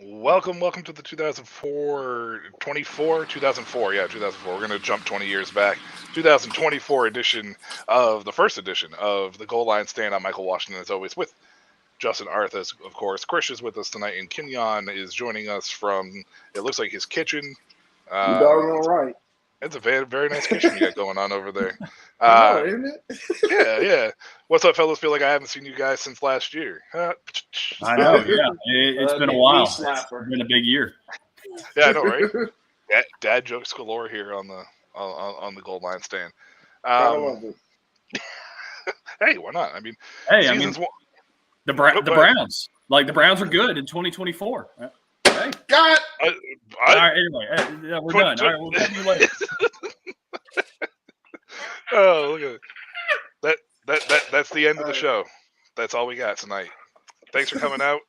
Welcome to the 2004, yeah, 2004. We're going to jump 20 years back. 2024 edition of the first edition of the Goal Line Stand. I'm Michael Washington, as always, with Justin Arthas, of course. Krish is with us tonight, and Kenyon is joining us from, it looks like his kitchen. You darn all right. It's a very, very nice kitchen you got going on over there. Isn't it? Yeah. What's up, fellas? Feel like I haven't seen you guys since last year. I know, yeah. It's been a while. It's been a big year. Yeah, I know, right? Dad jokes galore here on the Gold Line Stand. Hey, why not? I mean, the Browns. Like, the Browns are good in 2024. Hey. God. All right, anyway, we're done. All right, we'll see you later. Oh, look at it. That's the end of the show. That's all we got tonight. Thanks for coming out.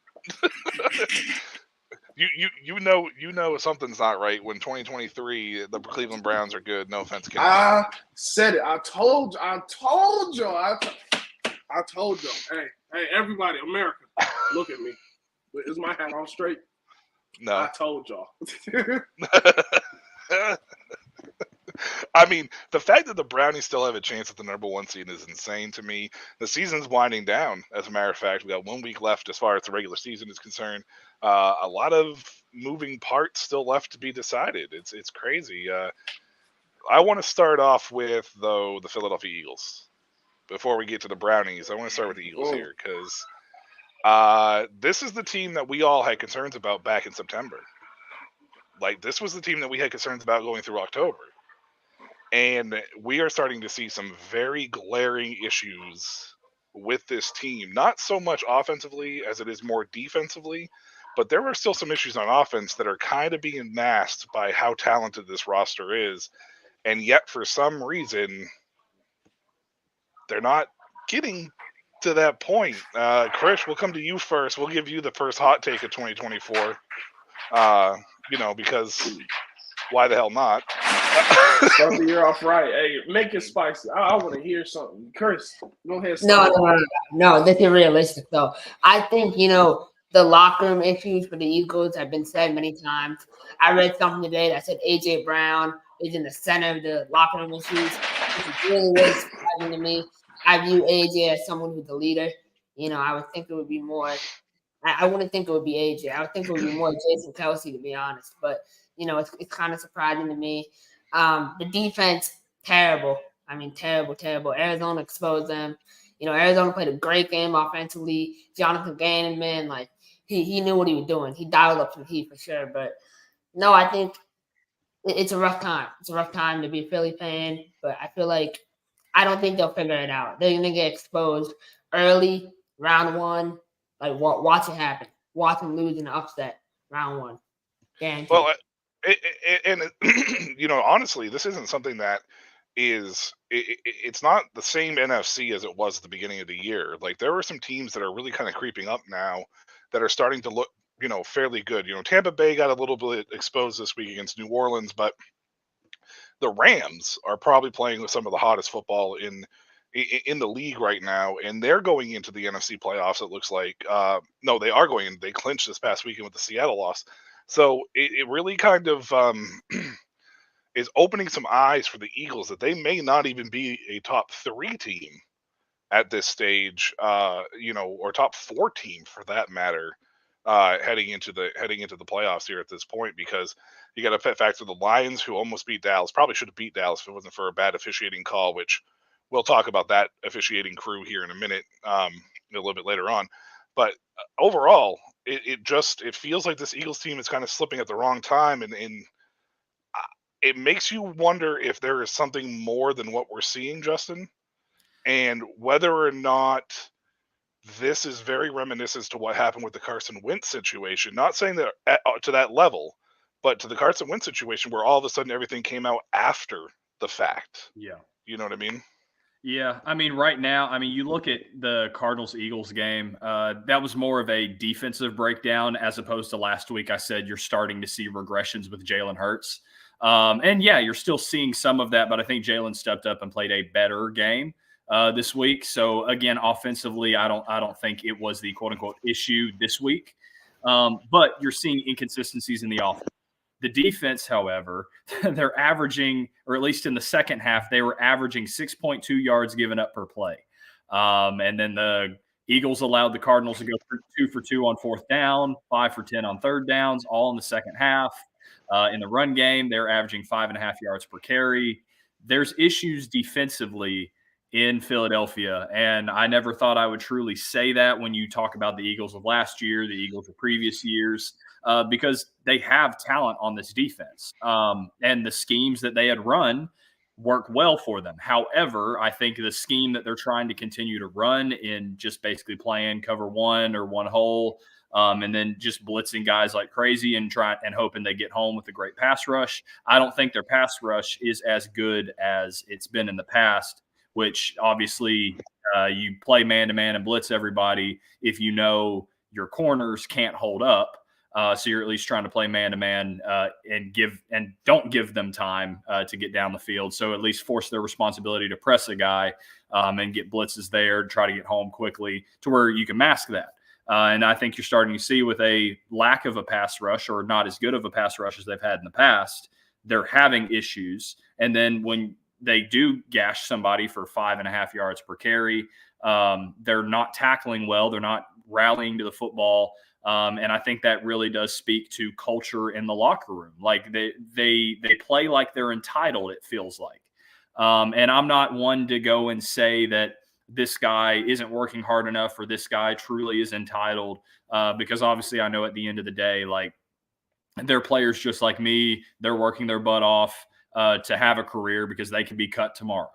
You know something's not right when 2023 the Cleveland Browns are good. No offense, Ken. I said it. I told you. Hey, everybody, America, look at me. Is my hat on straight? No. I told y'all. I mean, the fact that the Brownies still have a chance at the number one seed is insane to me. The season's winding down, as a matter of fact. We got 1 week left as far as the regular season is concerned. A lot of moving parts still left to be decided. It's crazy. I want to start off with, though, the Philadelphia Eagles. Before we get to the Brownies, I want to start with the Eagles here because this is the team that we all had concerns about back in September. Like, this was the team that we had concerns about going through October. And we are starting to see some very glaring issues with this team. Not so much offensively as it is more defensively, but there are still some issues on offense that are kind of being masked by how talented this roster is. And yet, for some reason, they're not getting to that point. Krish, we'll come to you first. We'll give you the first hot take of 2024. Because why the hell not? Start the year off right. Hey, make it spicy. I want to hear something. Chris, go ahead. No. This is realistic, though. I think, the locker room issues for the Eagles have been said many times. I read something today that said A.J. Brown is in the center of the locker room issues, which is really, really surprising to me. I view A.J. as someone who's a leader. I would think it would be more – I wouldn't think it would be A.J. I would think it would be more Jason Kelsey, to be honest. But, it's kind of surprising to me. The defense, terrible. I mean, terrible. Arizona exposed them. Arizona played a great game offensively. Jonathan Gannon, man, he knew what he was doing. He dialed up some heat for sure. But, no, I think it's a rough time. It's a rough time to be a Philly fan. But I feel like I don't think they'll figure it out. They're going to get exposed early, round one. Watch it happen. Watch them lose in the upset, round one. Guaranteed. Well, honestly, this isn't something that is it's not the same NFC as it was at the beginning of the year. Like, there are some teams that are really kind of creeping up now that are starting to look, fairly good. Tampa Bay got a little bit exposed this week against New Orleans, but the Rams are probably playing with some of the hottest football in the league right now, and they're going into the NFC playoffs. It looks like no, they are going in. They clinched this past weekend with the Seattle loss. So it really kind of is opening some eyes for the Eagles that they may not even be a top 3 team at this stage, or top 4 team for that matter, heading into the playoffs here at this point, because you got to factor the Lions, who almost beat Dallas. Probably should have beat Dallas if it wasn't for a bad officiating call, which we'll talk about that officiating crew here in a minute, a little bit later on. But overall, it feels like this Eagles team is kind of slipping at the wrong time, and it makes you wonder if there is something more than what we're seeing, Justin, and whether or not this is very reminiscent to what happened with the Carson Wentz situation. Not saying that to that level, but to the Carson Wentz situation where all of a sudden everything came out after the fact. Yeah. You know what I mean? Yeah, I mean, right now, you look at the Cardinals-Eagles game, that was more of a defensive breakdown as opposed to last week. I said you're starting to see regressions with Jalen Hurts. And yeah, you're still seeing some of that, but I think Jalen stepped up and played a better game this week. So again, offensively, I don't think it was the quote unquote issue this week. But you're seeing inconsistencies in the offense. The defense, however, they're averaging, or at least in the second half, they were averaging 6.2 yards given up per play. And then the Eagles allowed the Cardinals to go 2 for 2 on fourth down, 5 for 10 on third downs, all in the second half. In the run game, they're averaging 5.5 yards per carry. There's issues defensively in Philadelphia, and I never thought I would truly say that when you talk about the Eagles of last year, the Eagles of previous years, because they have talent on this defense, and the schemes that they had run work well for them. However, I think the scheme that they're trying to continue to run in just basically playing cover one or one hole, and then just blitzing guys like crazy and hoping they get home with a great pass rush. I don't think their pass rush is as good as it's been in the past, which obviously you play man-to-man and blitz everybody if you know your corners can't hold up. So you're at least trying to play man-to-man and don't give them time to get down the field. So at least force their responsibility to press a guy and get blitzes there, try to get home quickly to where you can mask that. And I think you're starting to see with a lack of a pass rush or not as good of a pass rush as they've had in the past, they're having issues. And then when they do gash somebody for 5.5 yards per carry, they're not tackling well. They're not rallying to the football. And I think that really does speak to culture in the locker room. Like they play like they're entitled, it feels like. And I'm not one to go and say that this guy isn't working hard enough or this guy truly is entitled, because obviously I know at the end of the day, like they're players just like me. They're working their butt off to have a career because they can be cut tomorrow.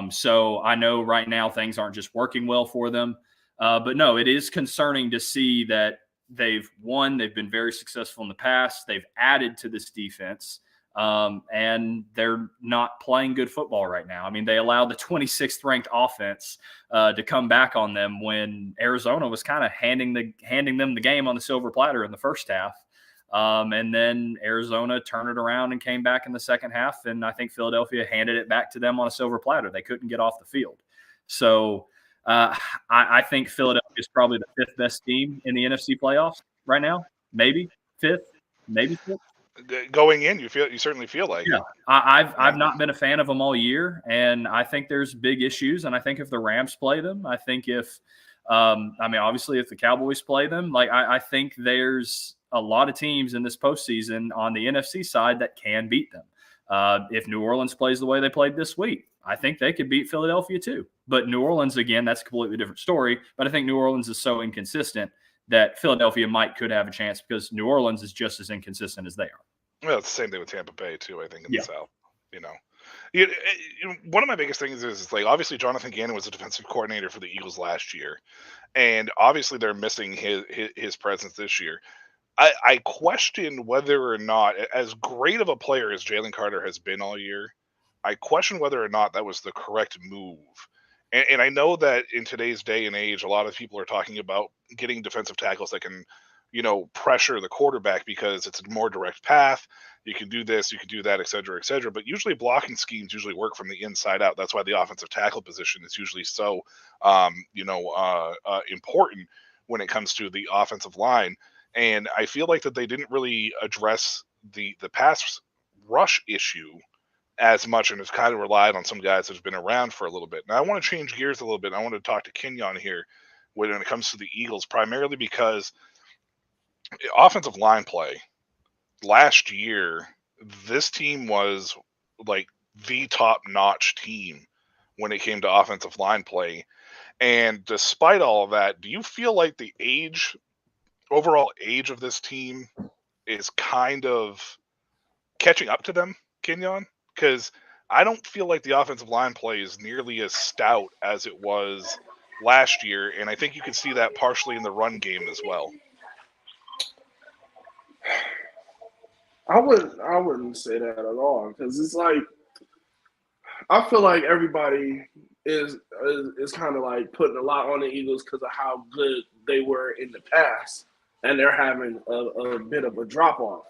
So I know right now things aren't just working well for them. But no, it is concerning to see that they've been very successful in the past. They've added to this defense, and they're not playing good football right now. I mean, they allowed the 26th ranked offense to come back on them when Arizona was kind of handing them the game on the silver platter in the first half. And then Arizona turned it around and came back in the second half. And I think Philadelphia handed it back to them on a silver platter. They couldn't get off the field. So I think Philadelphia is probably the fifth best team in the NFC playoffs right now. Maybe fifth, maybe fifth. Going in, you certainly feel like. Yeah, I've not been a fan of them all year, and I think there's big issues. And I think if the Rams play them, I think if obviously if the Cowboys play them, like I think there's a lot of teams in this postseason on the NFC side that can beat them. If New Orleans plays the way they played this week, I think they could beat Philadelphia too. But New Orleans, again, that's a completely different story. But I think New Orleans is so inconsistent that Philadelphia could have a chance because New Orleans is just as inconsistent as they are. Well, it's the same thing with Tampa Bay too, I think, in the South. One of my biggest things is like obviously Jonathan Gannon was the defensive coordinator for the Eagles last year, and obviously they're missing his presence this year. I question whether or not, as great of a player as Jalen Carter has been all year, I question whether or not that was the correct move. And I know that in today's day and age, a lot of people are talking about getting defensive tackles that can, pressure the quarterback because it's a more direct path. You can do this, you can do that, et cetera, et cetera. But usually blocking schemes usually work from the inside out. That's why the offensive tackle position is usually so, important when it comes to the offensive line. And I feel like that they didn't really address the pass rush issue as much, and it's kind of relied on some guys that have been around for a little bit. Now, I want to change gears a little bit. I want to talk to Kenyon here when it comes to the Eagles, primarily because offensive line play last year, this team was like the top-notch team when it came to offensive line play. And despite all of that, do you feel like the overall age of this team is kind of catching up to them, Kenyon? Because I don't feel like the offensive line play is nearly as stout as it was last year, and I think you can see that partially in the run game as well. I wouldn't say that at all, because it's like I feel like everybody is kind of like putting a lot on the Eagles because of how good they were in the past, and they're having a bit of a drop off.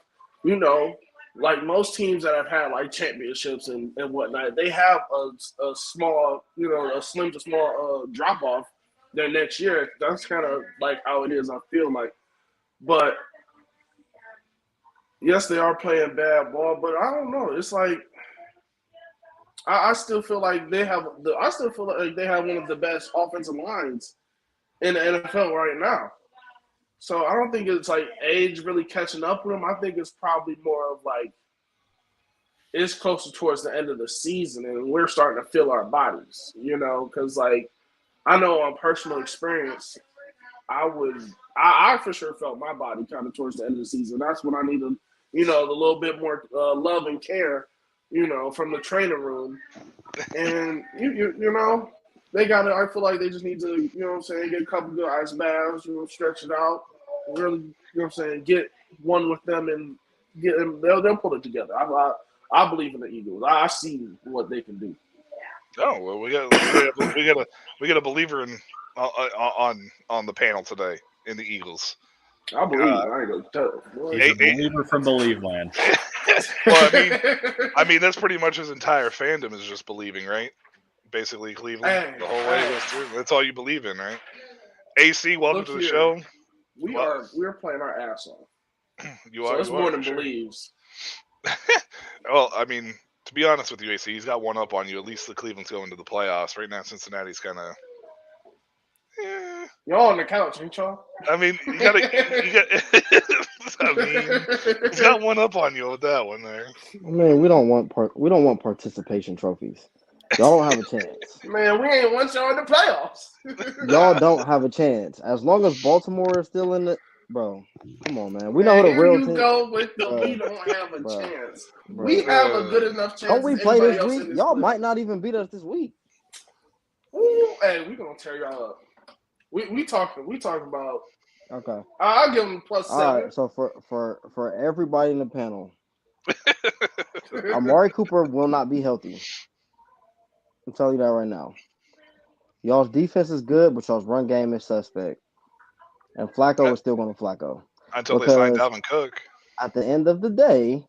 like most teams that have had like championships and whatnot, they have a small, a slim to small drop off their next year. That's kind of like how it is. I feel like, but yes, they are playing bad ball, but I don't know. It's like I still feel like they have one of the best offensive lines in the NFL right now. So I don't think it's like age really catching up with them. I think it's probably more of like it's closer towards the end of the season, and we're starting to feel our bodies, because like I know on personal experience, I for sure felt my body kind of towards the end of the season. That's when I needed, the little bit more love and care, from the training room. And they got to. I feel like they just need to, get a couple good ice baths, stretch it out, really, get one with them and get them. They'll pull it together. I believe in the Eagles. I see what they can do. Oh well, we got a believer in on the panel today in the Eagles. I believe. I ain't gonna tell. He's a believer from Believe Land. Well, I mean that's pretty much his entire fandom is just believing, right? Basically, Cleveland the whole way it goes through. That's all you believe in, right? AC, welcome to the show. We're playing our ass off. It's more than believes. Well, I mean, to be honest with you, AC, he's got one up on you. At least the Cleveland's going to the playoffs right now. Cincinnati's kind of. Y'all on the couch, ain't y'all? I mean, you got. I mean, he's got one up on you with that one there. I mean, we don't want participation trophies. Y'all don't have a chance. Man, we ain't want y'all in the playoffs. Y'all don't have a chance. As long as Baltimore is still in it, bro. Come on, man. We know who the real team. Go with we don't have a chance. We have a good enough chance. Don't we play this week? Y'all might not even beat us this week. Ooh, hey, we gonna tear y'all up. We talking about. Okay. I'll give them +7. All right. So for everybody in the panel, Amari Cooper will not be healthy. I'm telling you that right now. Y'all's defense is good, but y'all's run game is suspect. And Flacco is still going to Flacco. Until they sign Dalvin Cook. At the end of the day,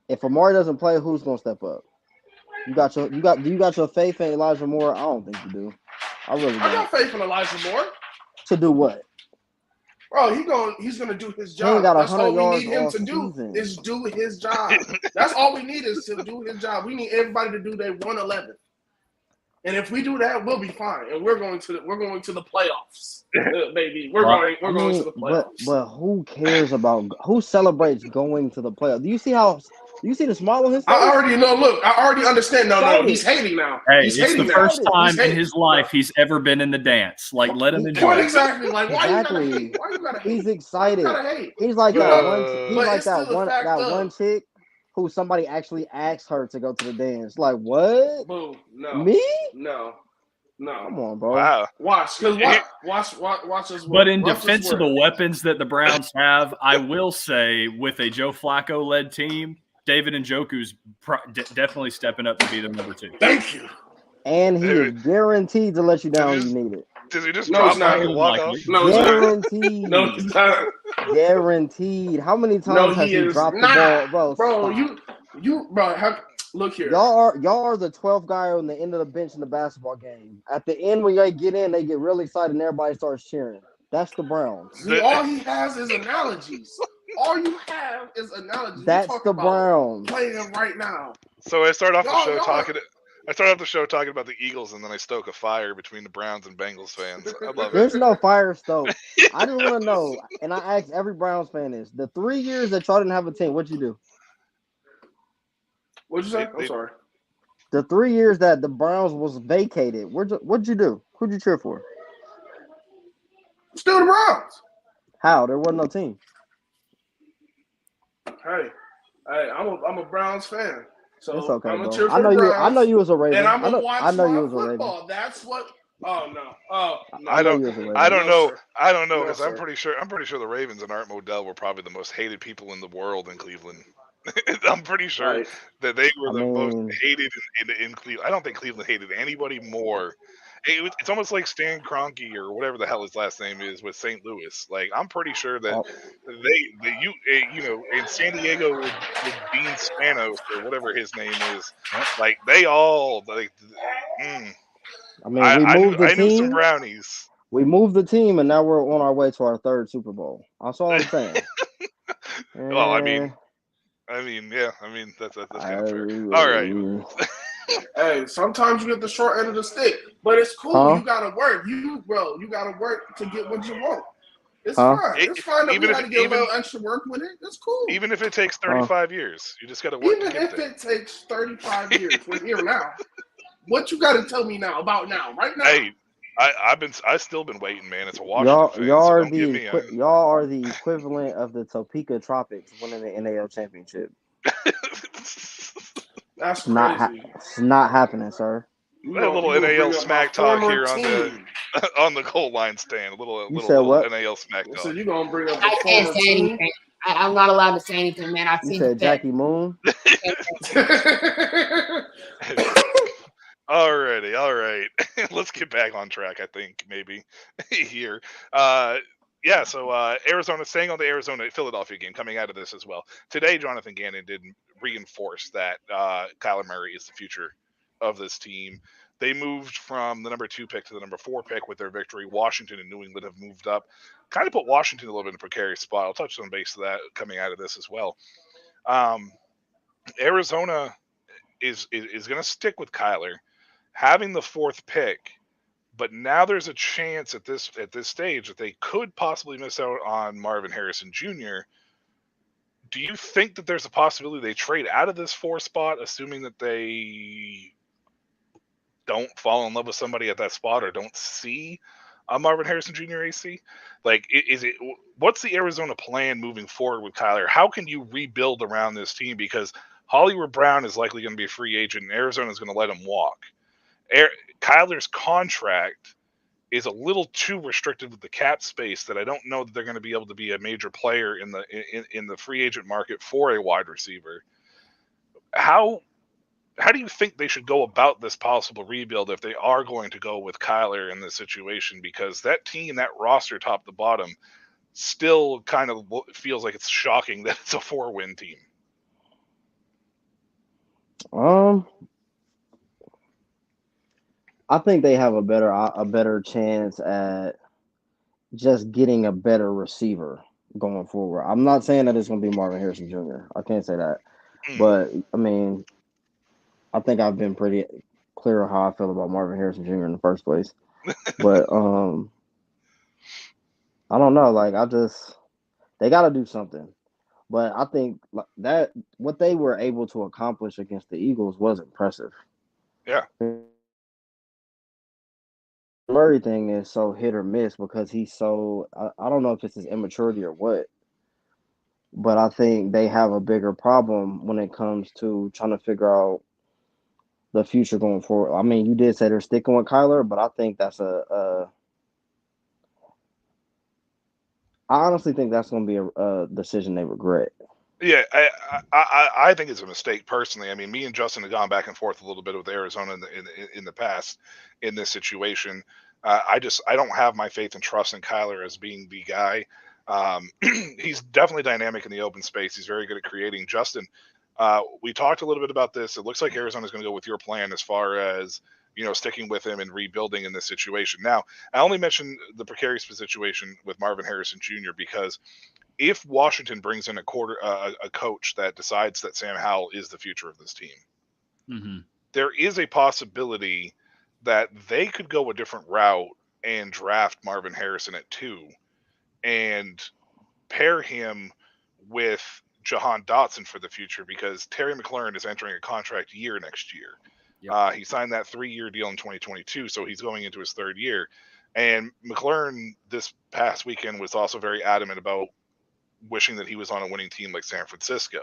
if Amari doesn't play, who's going to step up? Do you got your faith in Elijah Moore? I don't think you do. I really don't. I got faith in Elijah Moore. To do what? Bro, he's gonna do his job. That's all we need him to do is do his job. That's all we need is to do his job. We need everybody to do their 111. And if we do that, we'll be fine. And we're going to the playoffs, baby. We're going to the playoffs. But who cares about who celebrates going to the playoffs? Do you see the smile on his face? I already know. Look, I already understand. No, he's hating now. Hey, he's it's the first time in his life he's ever been in the dance. Like, let him enjoy. What exactly? Like, why you gotta hate? He's excited. He's like that one chick who somebody actually asked her to go to the dance. Like, what? Boo, no. Me? No. Come on, bro. Wow. Watch us. But in defense of the weapons that the Browns have, I will say, with a Joe Flacco-led team, David Njoku's definitely stepping up to be the number 2. Thank you. And he is guaranteed to let you down when you need it. Does he just drop back and walk off? No, guaranteed. No, he's not. Guaranteed. How many times has he dropped the ball, bro? Look here. Y'all are the 12th guy on the end of the bench in the basketball game. At the end, when they get in, they get really excited and everybody starts cheering. That's the Browns. See, all he has is analogies. All you have is analogies. That's the Browns playing right now. So I start off the show talking about the Eagles, and then I stoke a fire between the Browns and Bengals fans. I love it. There's no fire stoke. I just want to know, and I asked every Browns fan this: the 3 years that y'all didn't have a team, what'd you do? What'd you say? I'm sorry. The 3 years that the Browns was vacated, what'd you do? Who'd you cheer for? Still the Browns. How? There wasn't no team. Hey, I'm a Browns fan. So it's okay, I'm bro. cheer for the Browns. I know you was a Raven. And I'm gonna watch I know you was football. a Raven. That's what. Oh no. Oh no. I don't know because No, I'm pretty sure the Ravens and Art Modell were probably the most hated people in the world in Cleveland. I'm pretty sure that they were the most hated in Cleveland. I don't think Cleveland hated anybody more it's almost like Stan Kroenke or whatever the hell his last name is with St. Louis. Like I'm pretty sure that Oh, in San Diego with Dean Spanos or whatever his name is, like they all like. Mm, I mean, we moved the I knew some team. brownies. We moved the team, and now we're on our way to our third Super Bowl. That's all I'm saying. Well, Eh, yeah, that's kind of fair. All right. I, Hey, sometimes you get the short end of the stick, but it's cool. huh? You gotta work. You gotta work to get what you want. It's Huh? fine. It's fine that we Even if had to get a little extra work with it. It's cool. even if it takes Huh? 35 years, you just got to work to Even get if there. it takes 35 years, we're here now. What you got to tell me now about now, right now? Hey, I still been waiting, man. It's a Washington Y'all, fan, so don't get me. y'all are the equivalent of the Topeka Tropics winning the NAL championship. That's It's not, crazy. it's not happening, sir. You A little gonna NAL bring up my smack talk former here on the team. on the goal line stand. A You said little what? NAL smack So talk. you gonna bring up I the can't former say team? anything. I'm not allowed to say anything, man. I've You seen the said fit. Jackie Moon. Alrighty, all right. Let's get back on track. I think maybe here. Yeah. So Arizona, staying on the Arizona Philadelphia game, coming out of this as well today. Jonathan Gannon did reinforce that Kyler Murray is the future of this team. They moved from the number 2 pick to the number 4 pick with their victory. Washington and New England have moved up, kind of put Washington a little bit in a precarious spot. I'll touch on base of that coming out of this as well. Um, Arizona is going to stick with Kyler having the 4th pick, but now there's a chance at this stage that they could possibly miss out on Marvin Harrison Jr. Do you think that there's a possibility they trade out of this 4 spot, assuming that they don't fall in love with somebody at that spot or don't see a Marvin Harrison Jr. AC? Like, what's the Arizona plan moving forward with Kyler? How can you rebuild around this team? Because Hollywood Brown is likely going to be a free agent, and Arizona is going to let him walk. Kyler's contract is a little too restricted with the cap space that I don't know that they're going to be able to be a major player in the free agent market for a wide receiver. How do you think they should go about this possible rebuild if they are going to go with Kyler in this situation? Because that team, that roster, top to bottom, still kind of feels like it's shocking that it's a 4-win team. I think they have a better chance at just getting a better receiver going forward. I'm not saying that it's going to be Marvin Harrison Jr. I can't say that, but I mean, I think I've been pretty clear on how I feel about Marvin Harrison Jr. in the first place. But I don't know. Like they got to do something. But I think that what they were able to accomplish against the Eagles was impressive. Yeah. Murray thing is so hit or miss because he's so I don't know if it's his immaturity or what, but I think they have a bigger problem when it comes to trying to figure out the future going forward. I mean, you did say they're sticking with Kyler, but I think that's I honestly think that's going to be a decision they regret. Yeah, I think it's a mistake personally. I mean, me and Justin have gone back and forth a little bit with Arizona in the past in this situation. I don't have my faith and trust in Kyler as being the guy. He's definitely dynamic in the open space. He's very good at creating. Justin, we talked a little bit about this. It looks like Arizona's going to go with your plan as far as sticking with him and rebuilding in this situation. Now, I only mentioned the precarious situation with Marvin Harrison Jr. because if Washington brings in a coach that decides that Sam Howell is the future of this team, there is a possibility that they could go a different route and draft Marvin Harrison at 2 and pair him with Jahan Dotson for the future because Terry McLaurin is entering a contract year next year. Yep. He signed that 3-year deal in 2022, so he's going into his 3rd year. And McLaurin this past weekend was also very adamant about wishing that he was on a winning team like San Francisco.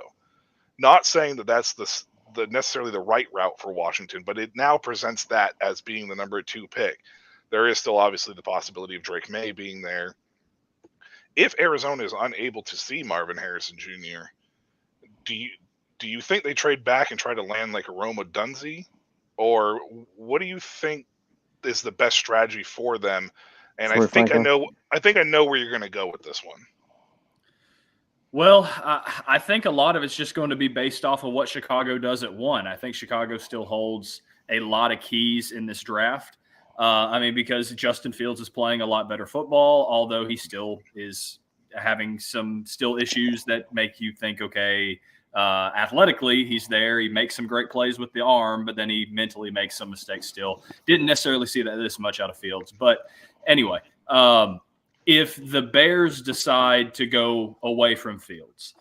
Not saying that that's the necessarily the right route for Washington, but it now presents that as being the number 2 pick. There is still obviously the possibility of Drake May being there. If Arizona is unable to see Marvin Harrison Jr., do you think they trade back and try to land like a Roma Dunze? Or what do you think is the best strategy for them. And Troy Franklin. I think I know where you're going to go with this one. Well, I think a lot of it's just going to be based off of what Chicago does at 1. I think Chicago still holds a lot of keys in this draft. I mean, because Justin Fields is playing a lot better football, although he still is having some still issues that make you think, okay, athletically, he's there. He makes some great plays with the arm, but then he mentally makes some mistakes still. Didn't necessarily see that this much out of Fields. But anyway, if the Bears decide to go away from Fields,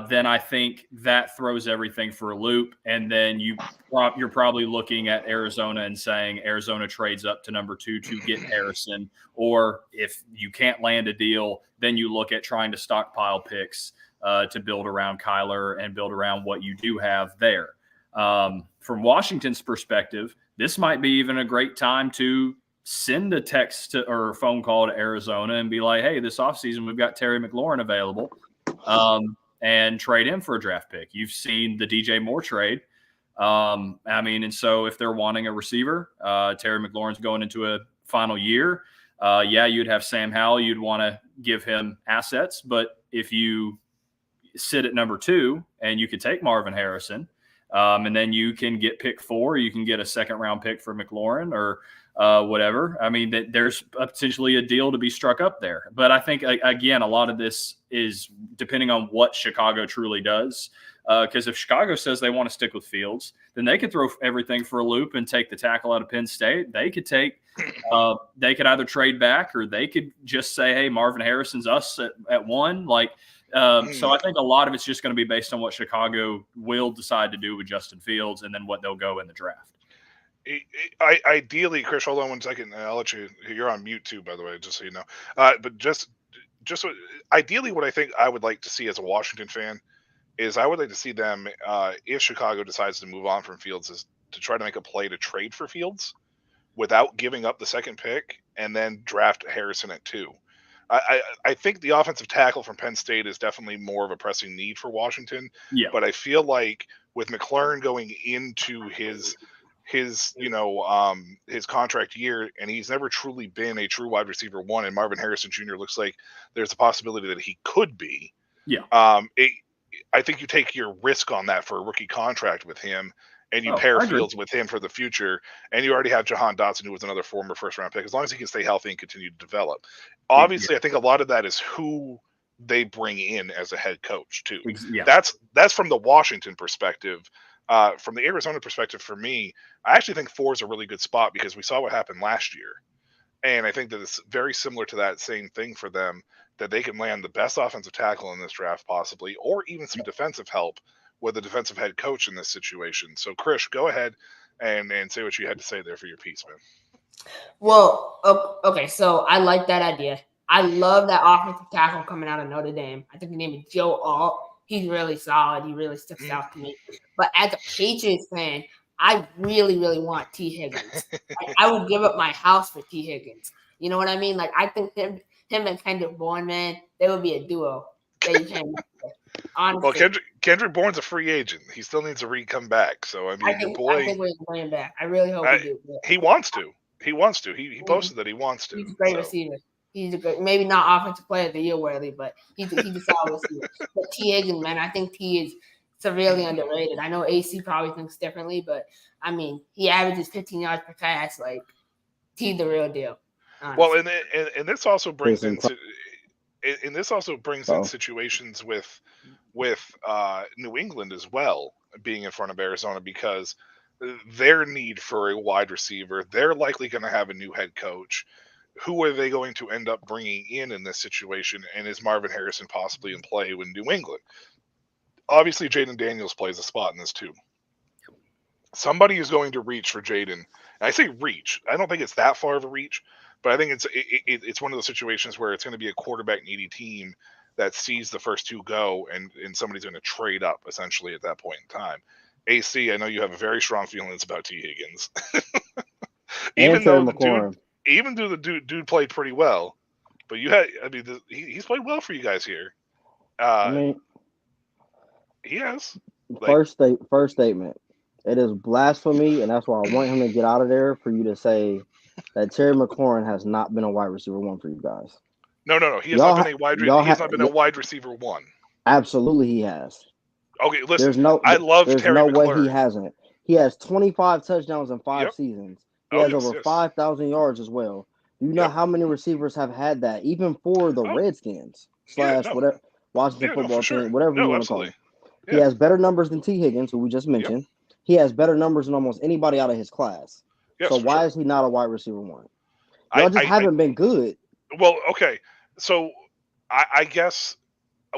then I think that throws everything for a loop. And then you're probably looking at Arizona and saying Arizona trades up to number 2 to get Harrison. Or if you can't land a deal, then you look at trying to stockpile picks to build around Kyler and build around what you do have there. From Washington's perspective, this might be even a great time to send a text or a phone call to Arizona and be like, hey, this offseason we've got Terry McLaurin available, and trade him for a draft pick. You've seen the DJ Moore trade. I mean, and so if they're wanting a receiver, Terry McLaurin's going into a final year. Yeah, you'd have Sam Howell. You'd want to give him assets. But if you sit at number 2 and you could take Marvin Harrison, and then you can get pick 4, you can get a second-round pick for McLaurin or whatever. I mean, there's potentially a deal to be struck up there. But I think, again, a lot of this is depending on what Chicago truly does. Because if Chicago says they want to stick with Fields, then they could throw everything for a loop and take the tackle out of Penn State. They could they could either trade back or they could just say, hey, Marvin Harrison's us at 1. So I think a lot of it's just going to be based on what Chicago will decide to do with Justin Fields and then what they'll go in the draft. Ideally, Chris, hold on 1 second. I'll let you. You're on mute too, by the way, just so you know. But just ideally, what I think I would like to see as a Washington fan is I would like to see them, if Chicago decides to move on from Fields, is to try to make a play to trade for Fields without giving up the second pick and then draft Harrison at 2. I think the offensive tackle from Penn State is definitely more of a pressing need for Washington. Yeah. But I feel like with McLaurin going into his contract year, and he's never truly been a true wide receiver 1, and Marvin Harrison Jr. looks like there's a possibility that he could be. Yeah. I think you take your risk on that for a rookie contract with him, and you pair Fields with him for the future, and you already have Jahan Dotson, who was another former first-round pick, as long as he can stay healthy and continue to develop. Obviously, I think a lot of that is who they bring in as a head coach, too. Yeah. That's from the Washington perspective. From the Arizona perspective, for me, I actually think 4 is a really good spot because we saw what happened last year. And I think that it's very similar to that same thing for them, that they can land the best offensive tackle in this draft possibly, or even some defensive help with a defensive head coach in this situation. So, Chris, go ahead and say what you had to say there for your piece, man. Well, okay, so I like that idea. I love that offensive tackle coming out of Notre Dame. I think the name is Joe Alt. He's really solid. He really sticks out to me. But as a Patriots fan, I really, really want T. Higgins. I would give up my house for T. Higgins. You know what I mean? I think him and Kendrick Bourne, man, they would be a duo. Honestly. Well, Kendrick Bourne's a free agent. He still needs to come back. So, I mean, I think we're going to bring him back. I really hope we do. He wants to. He posted that he wants to. He's a great receiver. He's a great, maybe not offensive player of the year worthy, but he's a solid receiver. But T. Higgins, man, I think T is severely underrated. I know AC probably thinks differently, but I mean, he averages 15 yards per pass. T the real deal. Honestly. Well, and this also brings in situations with New England as well, being in front of Arizona, because their need for a wide receiver, they're likely going to have a new head coach. Who are they going to end up bringing in this situation? And is Marvin Harrison possibly in play with New England? Obviously, Jaden Daniels plays a spot in this too. Somebody is going to reach for Jaden. And I say reach. I don't think it's that far of a reach, but I think it's one of those situations where it's going to be a quarterback needy team that sees the first 2 go, and somebody's going to trade up essentially at that point in time. AC, I know you have very strong feelings about T. Higgins. Even though the dude played pretty well, but he's played well for you guys here. He has. First statement. It is blasphemy, and that's why I want him to get out of there, for you to say that Terry McLaurin has not been a wide receiver one for you guys. No. He has Y'all not been a wide receiver one. Absolutely, he has. Okay, listen. There's no Terry way he McLaurin. hasn't. He has 25 touchdowns in 5 Yep. seasons. He Oh, has yes, over yes. 5,000 yards as well. Do you know how many receivers have had that, even for the Redskins / whatever Washington football team, whatever you want to call it? He has better numbers than T. Higgins, who we just mentioned. He has better numbers than almost anybody out of his class. Yes, so why is he not a wide receiver one? Y'all just haven't been good. Well, okay. So I guess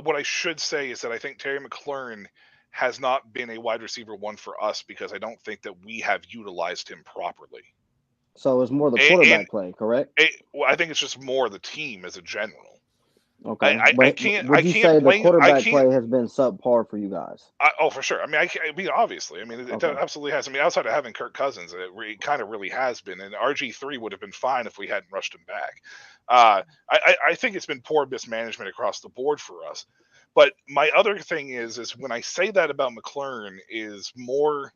what I should say is that I think Terry McLaurin has not been a wide receiver one for us because I don't think that we have utilized him properly. So it's more the quarterback play, correct? Well, I think it's just more the team as a general. Okay. Would you say the quarterback play has been subpar for you guys? For sure. I mean, obviously. I mean, it absolutely has. I mean, outside of having Kirk Cousins, it kind of really has been. And RG3 would have been fine if we hadn't rushed him back. I think it's been poor mismanagement across the board for us. But my other thing is when I say that about McLaurin it's more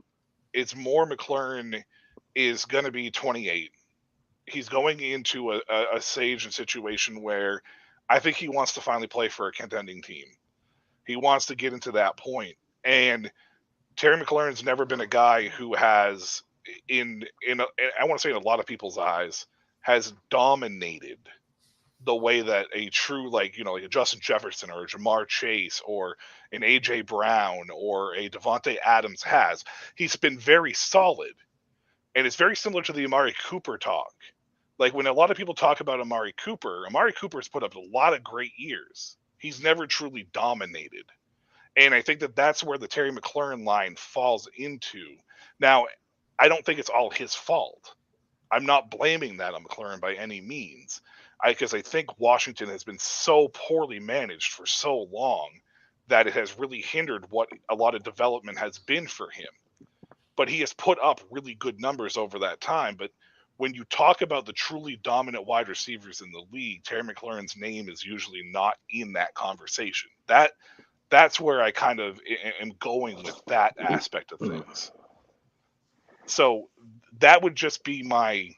McLaurin is going to be 28. He's going into a stage and situation where I think he wants to finally play for a contending team. He wants to get into that point. And Terry McLaurin's never been a guy who has, I want to say in a lot of people's eyes, has dominated the way that a true, like a Justin Jefferson or a Jamar Chase or an A.J. Brown or a Devontae Adams has. He's been very solid. And it's very similar to the Amari Cooper talk. Like when a lot of people talk about Amari Cooper's put up a lot of great years. He's never truly dominated. And I think that that's where the Terry McLaurin line falls into. Now, I don't think it's all his fault. I'm not blaming that on McLaurin by any means. Because I think Washington has been so poorly managed for so long that it has really hindered what a lot of development has been for him. But he has put up really good numbers over that time. But when you talk about the truly dominant wide receivers in the league, Terry McLaurin's name is usually not in that conversation. That's where I kind of am going with that aspect of things. So that would just be my.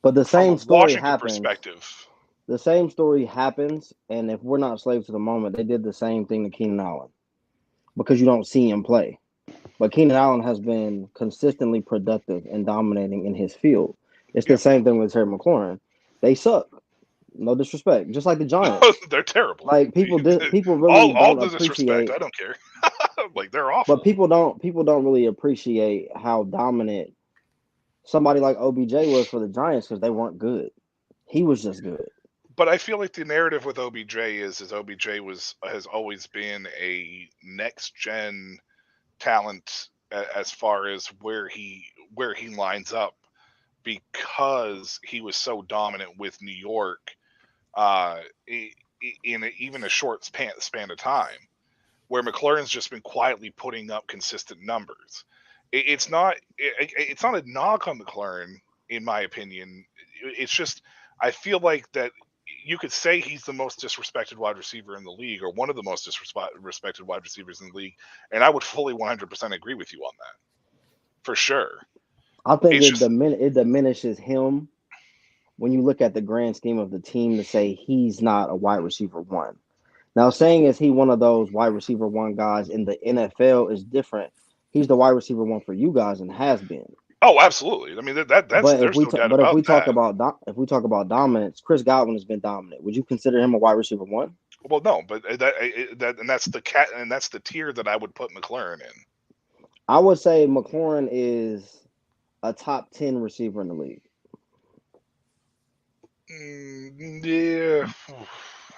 But the same story happens. Perspective. The same story happens, and if we're not slaves to the moment, they did the same thing to Keenan Allen because you don't see him play. But Keenan Allen has been consistently productive and dominating in his field. It's the same thing with Terry McLaurin. They suck. No disrespect. Just like the Giants. They're terrible. Like people really don't appreciate. I don't care. Like they're awful. But people don't really appreciate how dominant somebody like OBJ was for the Giants because they weren't good. He was just good. But I feel like the narrative with OBJ is OBJ has always been a next gen talent as far as where he lines up because he was so dominant with New York in even a short span of time, where McLaurin's just been quietly putting up consistent numbers. It's not a knock on McLaurin, in my opinion. It's just I feel like that you could say he's the most disrespected wide receiver in the league, or one of the most disrespected wide receivers in the league, and I would fully 100% agree with you on that, for sure. I think it diminishes him when you look at the grand scheme of the team to say he's not a wide receiver one. Now, saying is he one of those wide receiver one guys in the NFL is different. He's the wide receiver one for you guys and has been. Oh, absolutely. I mean that's. But if we talk about dominance, Chris Godwin has been dominant. Would you consider him a wide receiver one? Well, no, but that's the tier that I would put McLaurin in. I would say McLaurin is a top 10 receiver in the league. Yeah,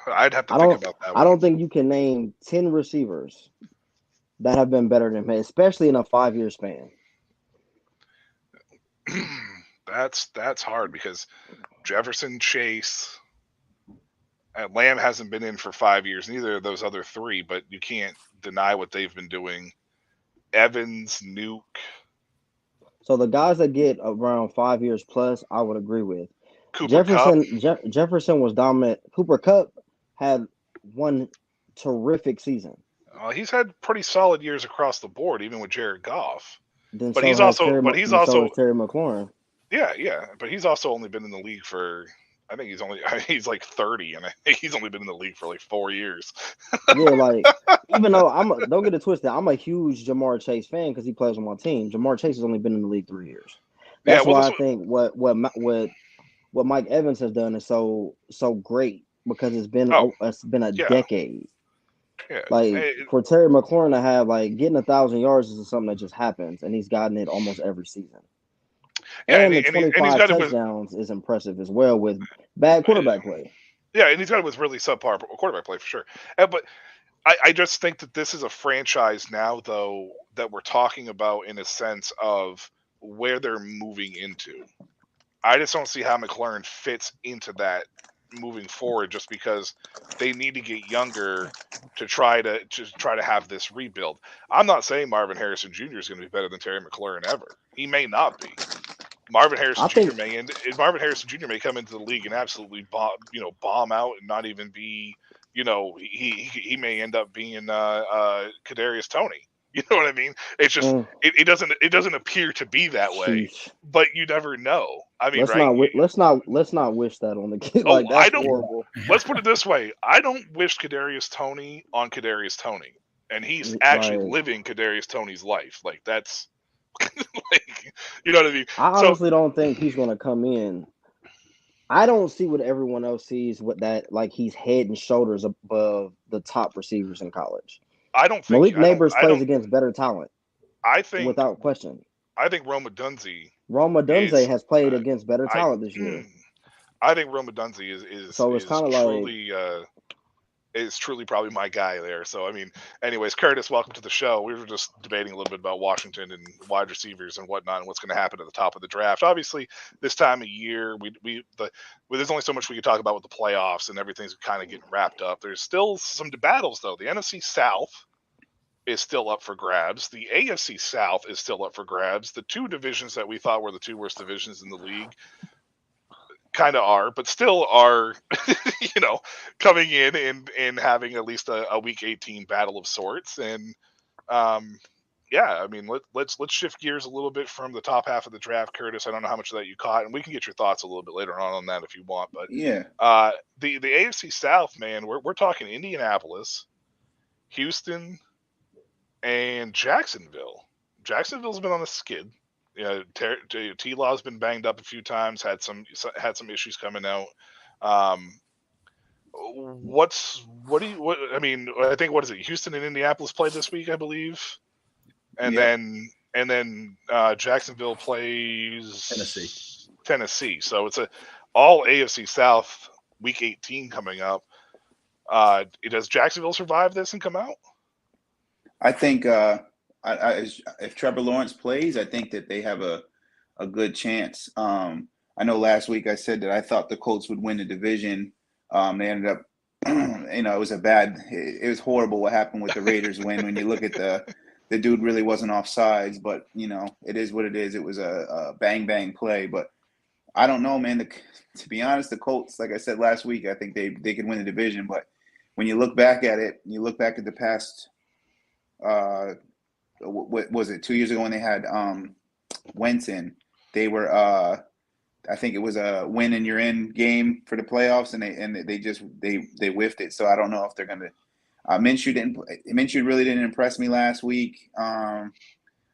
I'd have to think about that one. I don't think you can name 10 receivers that have been better than him, especially in a 5-year span. That's hard because Jefferson, Chase, and Lamb hasn't been in for 5 years. Neither of those other three, but you can't deny what they've been doing. Evans, Nuke. So the guys that get around 5 years plus, I would agree with. Jefferson was dominant. Cooper Kupp had one terrific season. He's had pretty solid years across the board, even with Jared Goff. So is Terry McLaurin. Yeah, but he's also only been in the league for. I think he's like 30, and I think he's only been in the league for like 4 years. Yeah, like even though don't get it twisted, I'm a huge Jamar Chase fan because he plays on my team. Jamar Chase has only been in the league 3 years. Yeah, That's well, why I think what Mike Evans has done is so great because it's been a yeah, decade. yeah. Like for Terry McLaurin to have like getting 1,000 yards is something that just happens, and he's gotten it almost every season. Yeah, And the and he's 25 got it with touchdowns is impressive as well with bad quarterback play. yeah, and he's got it with really subpar quarterback play for sure. But I just think that this is a franchise now, though, that we're talking about in a sense of where they're moving into. I just don't see how McLaurin fits into that moving forward, just because they need to get younger to try to have this rebuild. I'm not saying Marvin Harrison Jr. is going to be better than Terry McLaurin ever. He may not be. Marvin Harrison Jr. may come into the league and absolutely bomb out and not even be, he may end up being Kadarius Toney. You know what I mean? It's just it doesn't appear to be that way, but you never know. I mean, let's not wish that on the kid. Oh, like that's horrible. Let's put it this way: I don't wish Kadarius Toney on Kadarius Toney, and he's actually living Kadarius Toney's life. Like that's, like, you know what I mean? I honestly don't think he's going to come in. I don't see what everyone else sees with that. Like he's head and shoulders above the top receivers in college. I don't think Malik Neighbors plays against better talent. I think without question. I think Rome Odunze has played against better talent this year. I think Rome Odunze is so it's kind of truly is truly probably my guy there. So I mean, anyways, Curtis, welcome to the show. We were just debating a little bit about Washington and wide receivers and whatnot, and what's going to happen at the top of the draft. Obviously, this time of year, there's only so much we could talk about with the playoffs and everything's kind of getting wrapped up. There's still some battles though. The NFC South is still up for grabs. The AFC South is still up for grabs. The two divisions that we thought were the two worst divisions in the league kind of are, but still are, coming in and having at least a week 18 battle of sorts. And I mean, let's shift gears a little bit from the top half of the draft, Curtis. I don't know how much of that you caught, and we can get your thoughts a little bit later on that if you want. But yeah, the AFC South, man, we're talking Indianapolis, Houston, and Jacksonville. Jacksonville's been on a skid. T-Law's been banged up a few times. Had some issues coming out. I mean, I think what is it? Houston and Indianapolis played this week, I believe, and then Jacksonville plays Tennessee. So it's all AFC South week 18 coming up. Does Jacksonville survive this and come out? I think if Trevor Lawrence plays, I think that they have a good chance. I know last week I said that I thought the Colts would win the division. They ended up, it was horrible what happened with the Raiders win. When you look at the dude really wasn't offsides, but it is what it is. It was a bang bang play, but I don't know, man. To be honest, the Colts, like I said last week, I think they could win the division. But when you look back at it, you look back at the past. What was it 2 years ago when they had Wentz in? They were I think it was a win and you're in game for the playoffs, and they whiffed it. So I don't know if they're gonna. Minshew really didn't impress me last week.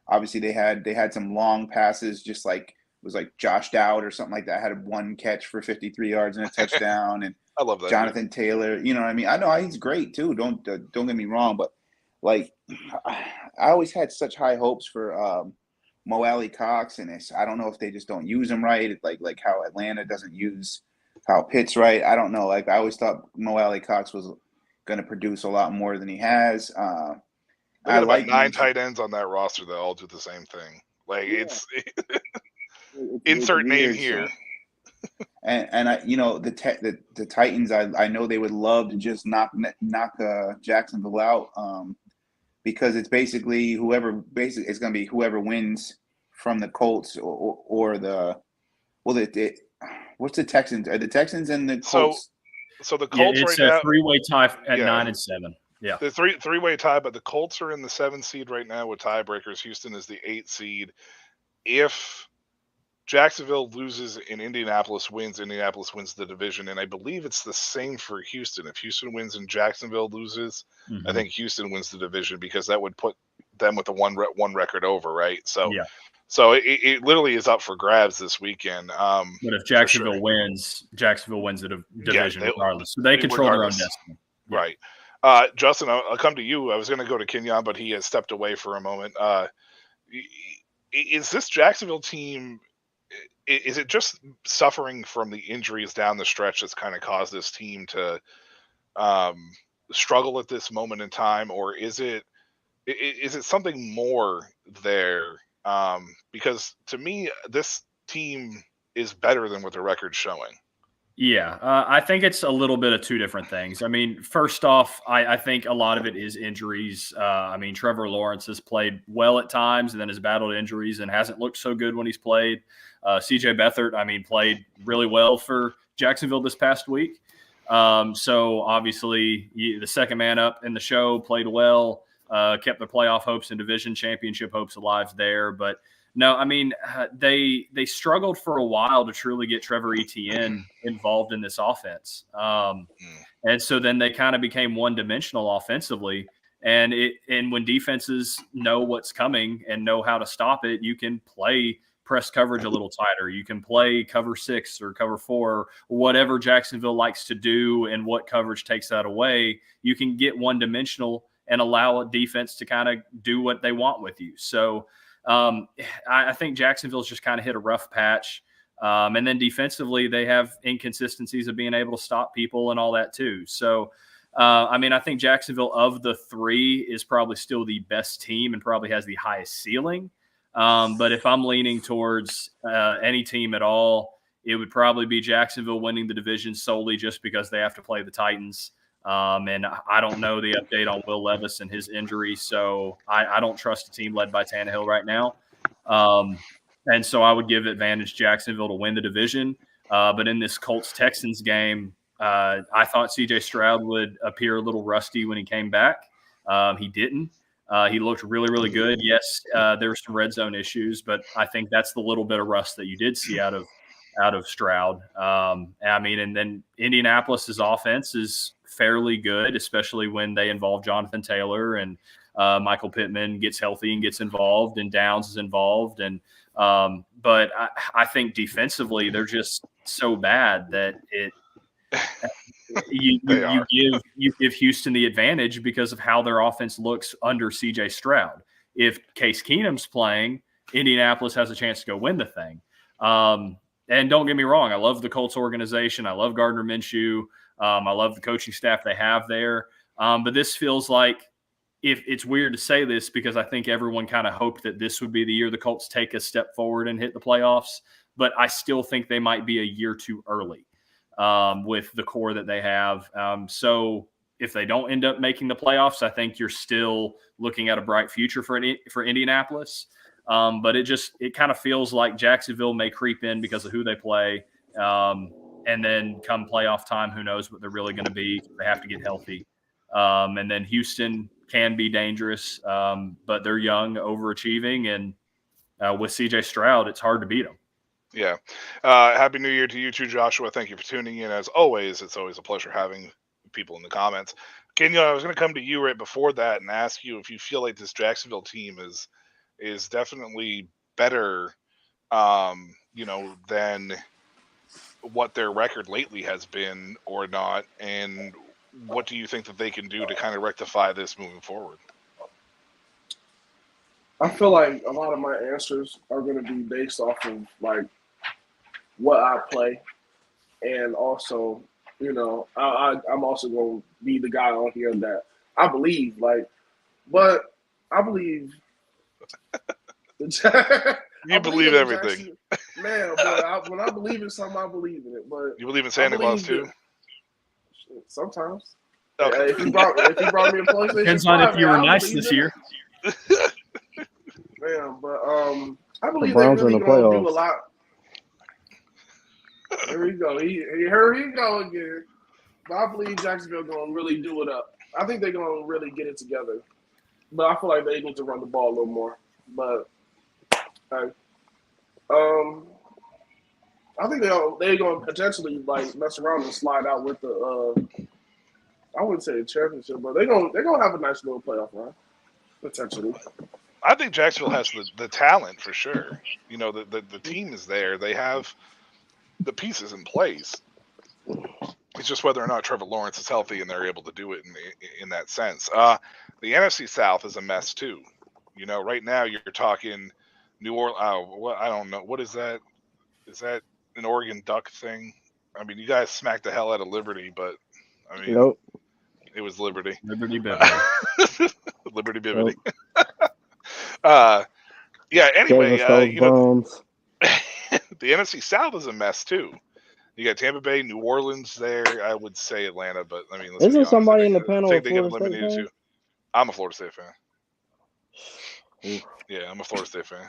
Obviously they had some long passes, just like it was like Josh Dowd or something like that. Had one catch for 53 yards and a touchdown, and I love that. Jonathan Taylor. You know what I mean? I know he's great too. Don't get me wrong, but like I always had such high hopes for Mo Alley Cox, and I don't know if they just don't use him right, like how Atlanta doesn't use Kyle Pitts right. I don't know. Like I always thought Mo Alley Cox was going to produce a lot more than he has. I like 9 tight ends on that roster that all do the same thing. Like it's insert name here. And I, the Titans, I know they would love to just knock Jacksonville out. Because it's basically it's going to be whoever wins from the Colts or what's the Texans? Are the Texans and the Colts? So the Colts it's right now, a 3-way tie at 9 and 7. Yeah, the three-way tie, but the Colts are in the 7 seed right now with tiebreakers. Houston is the 8 seed. If Jacksonville loses and Indianapolis wins the division, and I believe it's the same for Houston. If Houston wins and Jacksonville loses, I think Houston wins the division because that would put them with the one record over, right? So, Yeah. so it literally is up for grabs this weekend. But if Jacksonville wins, Jacksonville wins the division regardless. So they control their own destiny. Yeah. Right. Justin, I'll come to you. I was going to go to Kenyon, but he has stepped away for a moment. Is this Jacksonville team, is it just suffering from the injuries down the stretch that's kind of caused this team to struggle at this moment in time, or is it something more there? Because to me, this team is better than what the record's showing. Yeah, I think it's a little bit of two different things. I mean, first off, I think a lot of it is injuries. I mean, Trevor Lawrence has played well at times and then has battled injuries and hasn't looked so good when he's played. C.J. Beathard, I mean, played really well for Jacksonville this past week. So obviously, the second man up in the show played well, kept the playoff hopes and division championship hopes alive there. But no, I mean, they struggled for a while to truly get Trevor Etienne involved in this offense. And so then they kind of became one-dimensional offensively. And when defenses know what's coming and know how to stop it, you can play press coverage a little tighter. You can play cover 6 or cover 4, or whatever Jacksonville likes to do and what coverage takes that away. You can get one-dimensional and allow a defense to kind of do what they want with you. So I think Jacksonville's just kind of hit a rough patch. And then defensively, they have inconsistencies of being able to stop people and all that too. So, I mean, I think Jacksonville of the three is probably still the best team and probably has the highest ceiling. But if I'm leaning towards any team at all, it would probably be Jacksonville winning the division solely just because they have to play the Titans. And I don't know the update on Will Levis and his injury, so I don't trust a team led by Tannehill right now. And so I would give advantage Jacksonville to win the division. But in this Colts-Texans game, I thought C.J. Stroud would appear a little rusty when he came back. He didn't. He looked really, really good. Yes, there were some red zone issues, but I think that's the little bit of rust that you did see out of Stroud. I mean, and then Indianapolis's offense is fairly good, especially when they involve Jonathan Taylor and Michael Pittman gets healthy and gets involved, and Downs is involved. And but I think defensively they're just so bad that you give Houston the advantage because of how their offense looks under C.J. Stroud. If Case Keenum's playing, Indianapolis has a chance to go win the thing. And don't get me wrong, I love the Colts organization. I love Gardner Minshew. I love the coaching staff they have there. But this feels like, if it's weird to say this because I think everyone kind of hoped that this would be the year the Colts take a step forward and hit the playoffs. But I still think they might be a year too early with the core that they have. So if they don't end up making the playoffs, I think you're still looking at a bright future for Indianapolis. But it kind of feels like Jacksonville may creep in because of who they play. And then come playoff time, who knows what they're really going to be. They have to get healthy. And then Houston can be dangerous, but they're young, overachieving. And with C.J. Stroud, it's hard to beat them. Yeah. Happy New Year to you too, Joshua. Thank you for tuning in. As always, it's always a pleasure having people in the comments. Kenya, I was going to come to you right before that and ask you if you feel like this Jacksonville team is definitely better, than what their record lately has been or not, and what do you think that they can do to kind of rectify this moving forward? I feel like a lot of my answers are going to be based off of like what I play, and also, I'm also going to be the guy on here that I believe, but I believe. You believe everything, man. But when I believe in something, I believe in it. But you believe in Santa Claus too? Sometimes. Okay. If you brought me a PlayStation, depends on if you were nice this year. Man, but I believe the Browns they're really going to do a playoffs. lot. Here we go. Here we go again. But I believe Jacksonville going to really do it up. I think they're going to really get it together. But I feel like they need to run the ball a little more. But I think they're going to potentially like mess around and slide out with the. I wouldn't say the championship, but they're gonna have a nice little playoff run potentially. I think Jacksonville has the talent for sure. You know, the team is there. They have the pieces in place. It's just whether or not Trevor Lawrence is healthy and they're able to do it in that sense. The NFC South is a mess too. You know, right now you're talking New Orleans. I don't know. What is that? Is that an Oregon Duck thing? I mean, you guys smacked the hell out of Liberty, but I mean, Nope. it was Liberty. Liberty Bibbity. Liberty Bibbity. Yeah. Anyway, you know, the NFC South is a mess too. You got Tampa Bay, New Orleans there. I would say Atlanta, but I mean, isn't somebody in the panel a Florida State fan? Too. I'm a Florida State fan. Oof. Yeah, I'm a Florida State fan.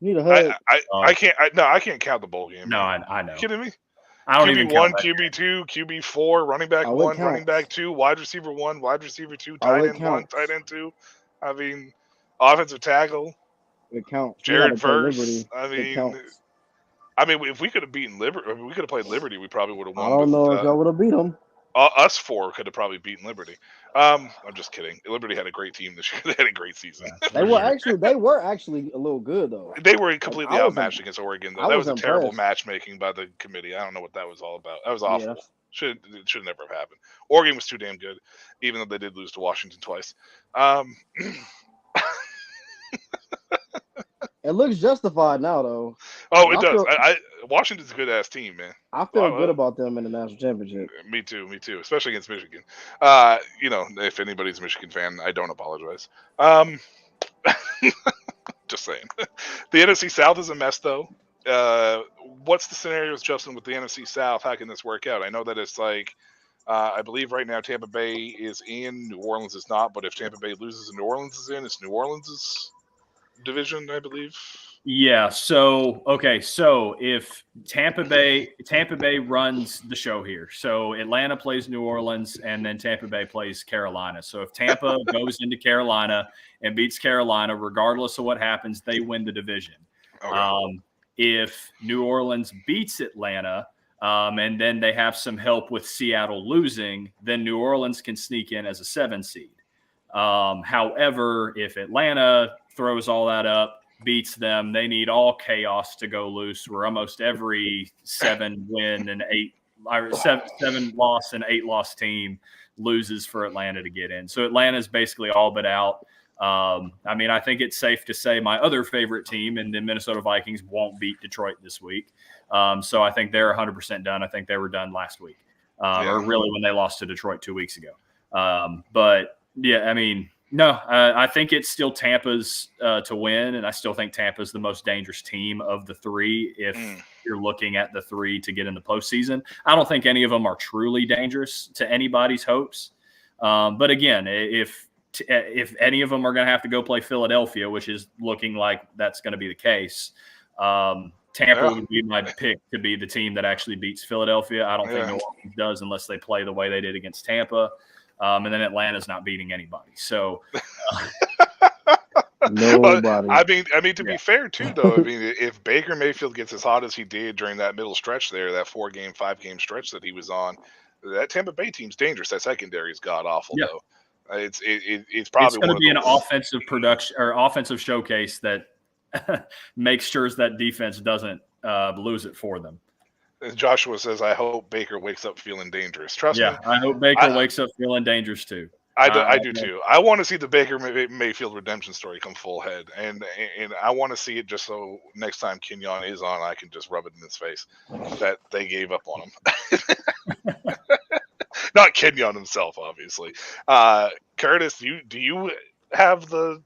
Need a hug. I can't count the bowl game. No, I know. Are you kidding me? I don't even count QB1, QB2, QB4, running back 1, running back 2, wide receiver 1, wide receiver 2, tight end 1, tight end 2. I mean, offensive tackle. It counts. Jared Verse. I mean, if we could have beaten Liberty, we could have played Liberty, we probably would have won. I don't know if y'all would have beat them. Us four could have probably beaten Liberty. I'm just kidding. Liberty had a great team this year. They had a great season. They were actually a little good though. They were completely outmatched against Oregon. Though. That was a impressed. terrible matchmaking by the committee. I don't know what that was all about. That was awful. Yeah. Should never have happened. Oregon was too damn good, even though they did lose to Washington twice. It looks justified now, though. Oh, it does. Washington's a good ass team, man. I feel good about them in the national championship. Me too. Especially against Michigan. You know, if anybody's a Michigan fan, I don't apologize. Just saying. The NFC South is a mess, though. What's the scenarios, Justin, with the NFC South? How can this work out? I know that it's like, I believe right now Tampa Bay is in, New Orleans is not. But if Tampa Bay loses and New Orleans is in, it's New Orleans' division, I believe. Yeah. So if Tampa Bay runs the show here. So Atlanta plays New Orleans, and then Tampa Bay plays Carolina. So if Tampa goes into Carolina and beats Carolina, regardless of what happens, they win the division. Okay. If New Orleans beats Atlanta, and then they have some help with Seattle losing, then New Orleans can sneak in as a 7 seed. However, if Atlanta throws all that up, beats them, they need all chaos to go loose, where almost every 7 loss and 8 loss team loses for Atlanta to get in. So Atlanta's basically all but out. I mean, I think it's safe to say my other favorite team and the Minnesota Vikings won't beat Detroit this week. So I think they're 100% done. I think they were done last week, or really when they lost to Detroit 2 weeks ago. But yeah, I mean, no, I think it's still Tampa's to win, and I still think Tampa's the most dangerous team of the 3 if you're looking at the 3 to get in the postseason. I don't think any of them are truly dangerous to anybody's hopes. But again, if any of them are going to have to go play Philadelphia, which is looking like that's going to be the case, Tampa would be my pick to be the team that actually beats Philadelphia. I don't think New Orleans does unless they play the way they did against Tampa. And then Atlanta's not beating anybody. So nobody. I mean, to be fair too, though, I mean, if Baker Mayfield gets as hot as he did during that middle stretch there, that 4-game, 5-game stretch that he was on, that Tampa Bay team's dangerous. That secondary is god awful, though. It's probably going to be an offensive production or offensive showcase that makes sure that defense doesn't lose it for them. Joshua says, I hope Baker wakes up feeling dangerous. Trust me. Yeah, I hope Baker wakes up feeling dangerous too. I do too. I want to see the Baker Mayfield redemption story come full head. And I want to see it just so next time Kenyon is on, I can just rub it in his face that they gave up on him. Not Kenyon himself, obviously. Curtis, do you have the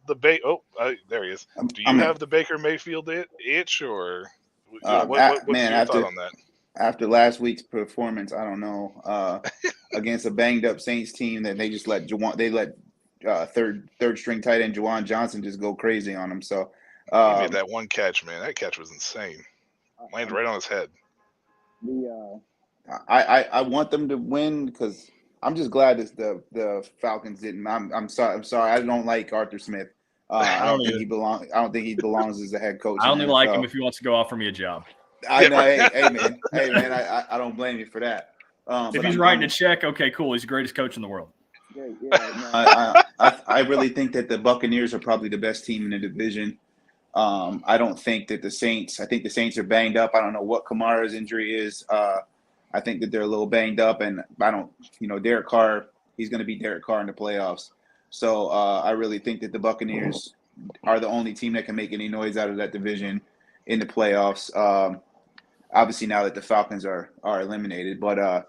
there he is. Do you have the Baker Mayfield itch, or what's your thought on that? After last week's performance, I don't know, against a banged up Saints team that they just let third string tight end Juwan Johnson just go crazy on him. So he made that one catch, man. That catch was insane. Landed right on his head. I want them to win because I'm just glad that the Falcons didn't. I'm sorry. I don't like Arthur Smith. I don't think he belongs as a head coach. I only like him if he wants to go offer me a job. I know. Hey, man. I don't blame you for that. If he's writing a check, okay, cool. He's the greatest coach in the world. Yeah. No, I really think that the Buccaneers are probably the best team in the division. I don't think that the Saints. I think the Saints are banged up. I don't know what Kamara's injury is. I think that they're a little banged up, and I don't. Derek Carr. He's going to be Derek Carr in the playoffs. So I really think that the Buccaneers are the only team that can make any noise out of that division in the playoffs. Obviously, now that the Falcons are eliminated, but I'd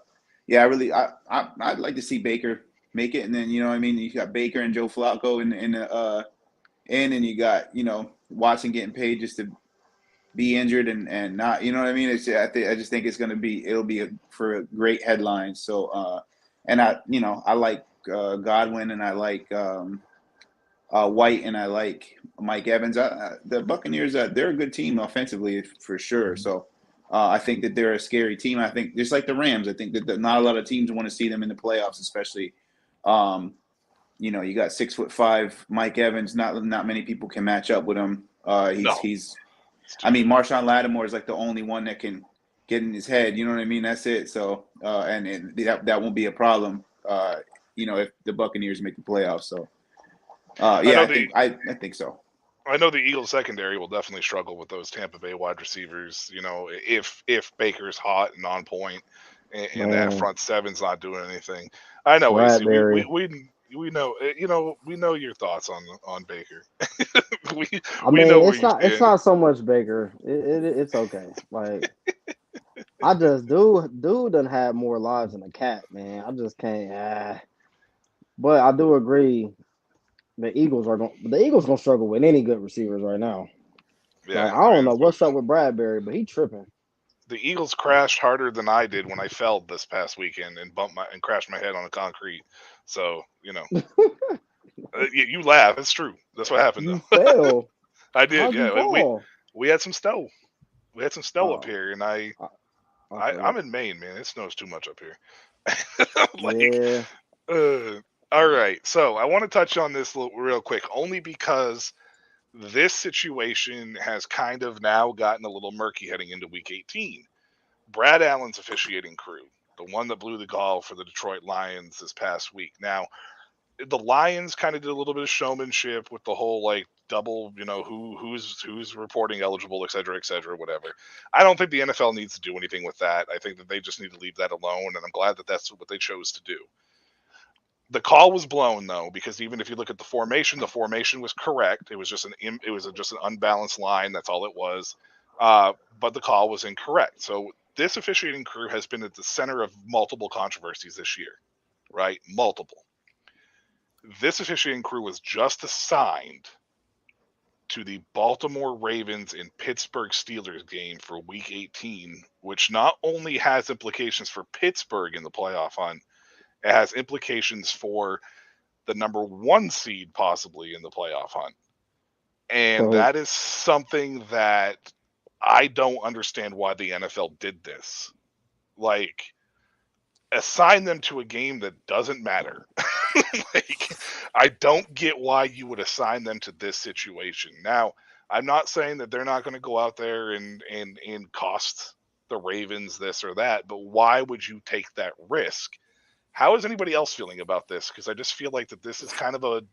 like to see Baker make it, and then you got Baker and Joe Flacco and you got Watson getting paid just to be injured and not, It's I just think it'll be for a great headline. So and I like Godwin, and I like White, and I like Mike Evans. The Buccaneers, they're a good team offensively for sure. So I think that they're a scary team. I think just like the Rams, I think that not a lot of teams want to see them in the playoffs, especially. You got 6'5" Mike Evans. Not many people can match up with him. Marshawn Lattimore is like the only one that can get in his head. You know what I mean? That's it. So and that won't be a problem. If the Buccaneers make the playoffs. So I think so. I know the Eagles secondary will definitely struggle with those Tampa Bay wide receivers. If Baker's hot and on point, and that front seven's not doing anything. I know, AC, we know, we know your thoughts on Baker. It's not so much Baker. It's okay. Like, I just dude done had more lives than a cat, man. I just can't. But I do agree. The Eagles gonna struggle with any good receivers right now. Yeah, like, I don't know what's up with Bradbury, but he tripping. The Eagles crashed harder than I did when I fell this past weekend and crashed my head on the concrete. So you laugh. It's true. That's what happened. You fell. I did. We had some snow. We had some snow up here, and I'm in Maine, man. It snows too much up here. All right. So I want to touch on this real quick, only because this situation has kind of now gotten a little murky heading into Week 18. Brad Allen's officiating crew, the one that blew the call for the Detroit Lions this past week. Now, the Lions kind of did a little bit of showmanship with the whole double, who's reporting eligible, et cetera, whatever. I don't think the NFL needs to do anything with that. I think that they just need to leave that alone, and I'm glad that that's what they chose to do. The call was blown, though, because even if you look at the formation was correct. It was just an unbalanced line. That's all it was. But the call was incorrect. So this officiating crew has been at the center of multiple controversies this year, right? Multiple. This officiating crew was just assigned to the Baltimore Ravens and Pittsburgh Steelers game for Week 18, which not only has implications for Pittsburgh in the playoff hunt, it has implications for the number 1 seed possibly in the playoff hunt. And that is something that I don't understand why the NFL did this. Like, assign them to a game that doesn't matter. I don't get why you would assign them to this situation. Now, I'm not saying that they're not going to go out there and cost the Ravens this or that, but why would you take that risk? How is anybody else feeling about this? Because I just feel like that this is kind of a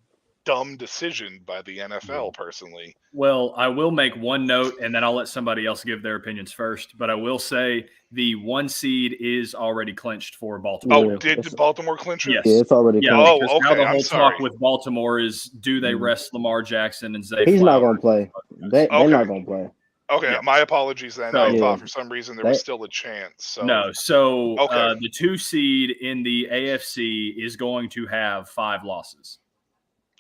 dumb decision by the NFL, personally. Well, I will make one note, and then I'll let somebody else give their opinions first. But I will say the 1 seed is already clinched for Baltimore. Oh, did Baltimore clinch it? Yes. Yeah, it's already clinched. Oh, okay. Now the whole talk with Baltimore is, do they rest Lamar Jackson and Zay He's Flowers? not going to play. They're not going to play. Okay, my apologies then. I thought for some reason there was still a chance. So. No, so the 2 seed in the AFC is going to have 5 losses.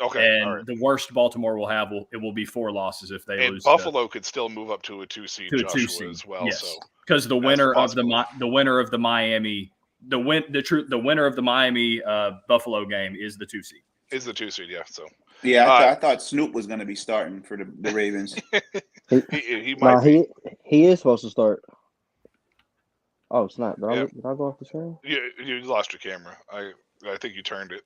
Okay, and the worst Baltimore will have will be 4 losses if they lose. And Buffalo could still move up to a 2 seed, as well. Yes, so because the winner of the Miami Buffalo game is the 2 seed. Is the 2 seed, yeah. So I thought Snoop was going to be starting for the Ravens. he might. He is supposed to start. Oh, snap! Did I go off the screen? You lost your camera. I think you turned it.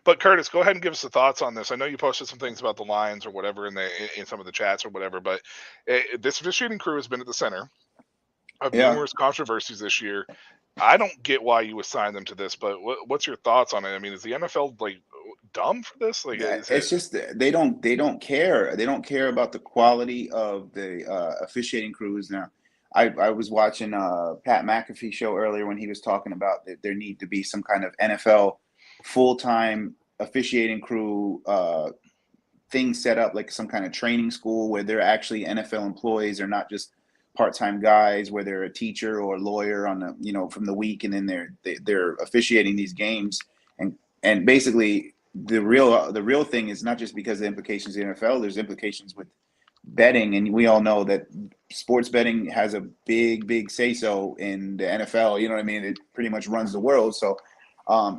But Curtis, go ahead and give us the thoughts on this. I know you posted some things about the Lions or whatever in some of the chats or whatever, but this officiating crew has been at the center. of Yeah. numerous controversies this year. I don't get why you assign them to this, but what's your thoughts on it? I mean, is the NFL like dumb for this? Like, is it? It's just that they don't care. They don't care about the quality of the officiating crews. Now, I was watching Pat McAfee show earlier when he was talking about that there need to be some kind of NFL full-time officiating crew thing set up, like some kind of training school where they're actually NFL employees, or not just part-time guys where they're a teacher or a lawyer on the from the week, and then they're officiating these games. And basically the real thing is not just because of the implications of the NFL. There's implications with betting, and we all know that sports betting has a big say so in the NFL. You know what I mean? It pretty much runs the world. So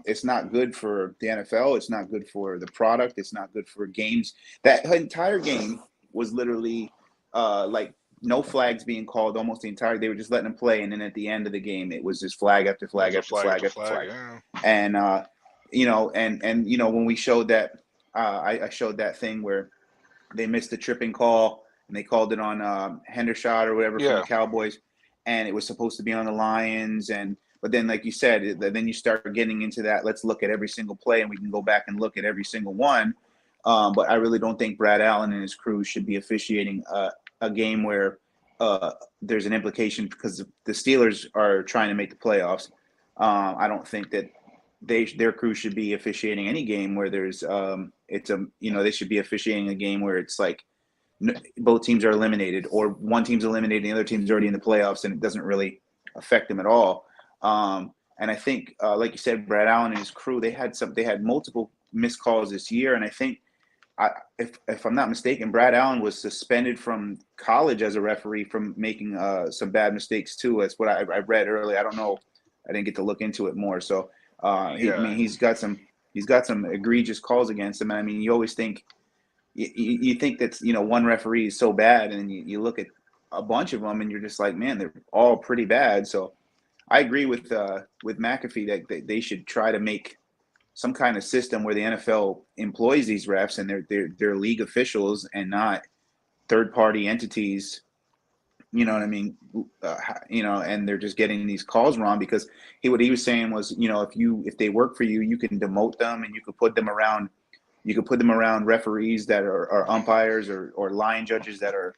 it's not good for the NFL. It's not good for the product. It's not good for games. That entire game was literally like no flags being called almost the entire. They were just letting them play, and then at the end of the game, it was just flag after flag after flag after flag. Yeah. And when we showed that, I showed that thing where they missed the tripping call and they called it on Hendershot or whatever from Yeah. the Cowboys, and it was supposed to be on the Lions. But then, like you said, then you start getting into that. Let's look at every single play, and we can go back and look at every single one. But I really don't think Brad Allen and his crew should be officiating a game where there's an implication, because the Steelers are trying to make the playoffs. I don't think that their crew should be officiating any game where there's they should be officiating a game where it's like both teams are eliminated, or one team's eliminated and the other team's already in the playoffs, and it doesn't really affect them at all. And I think, like you said, Brad Allen and his crew, they had multiple missed calls this year, and I think, if I'm not mistaken, Brad Allen was suspended from college as a referee from making some bad mistakes too. That's what I read earlier. I don't know. I didn't get to look into it more. So he's got some egregious calls against him. And I mean, you always think you think that one referee is so bad, and you look at a bunch of them, and you're just like, man, they're all pretty bad. So I agree with McAfee that they should try to make some kind of system where the NFL employs these refs, and they're league officials and not third-party entities. You know what I mean? And they're just getting these calls wrong, because what he was saying was, if they work for you, you can demote them, and you could put them around referees that are umpires or line judges that are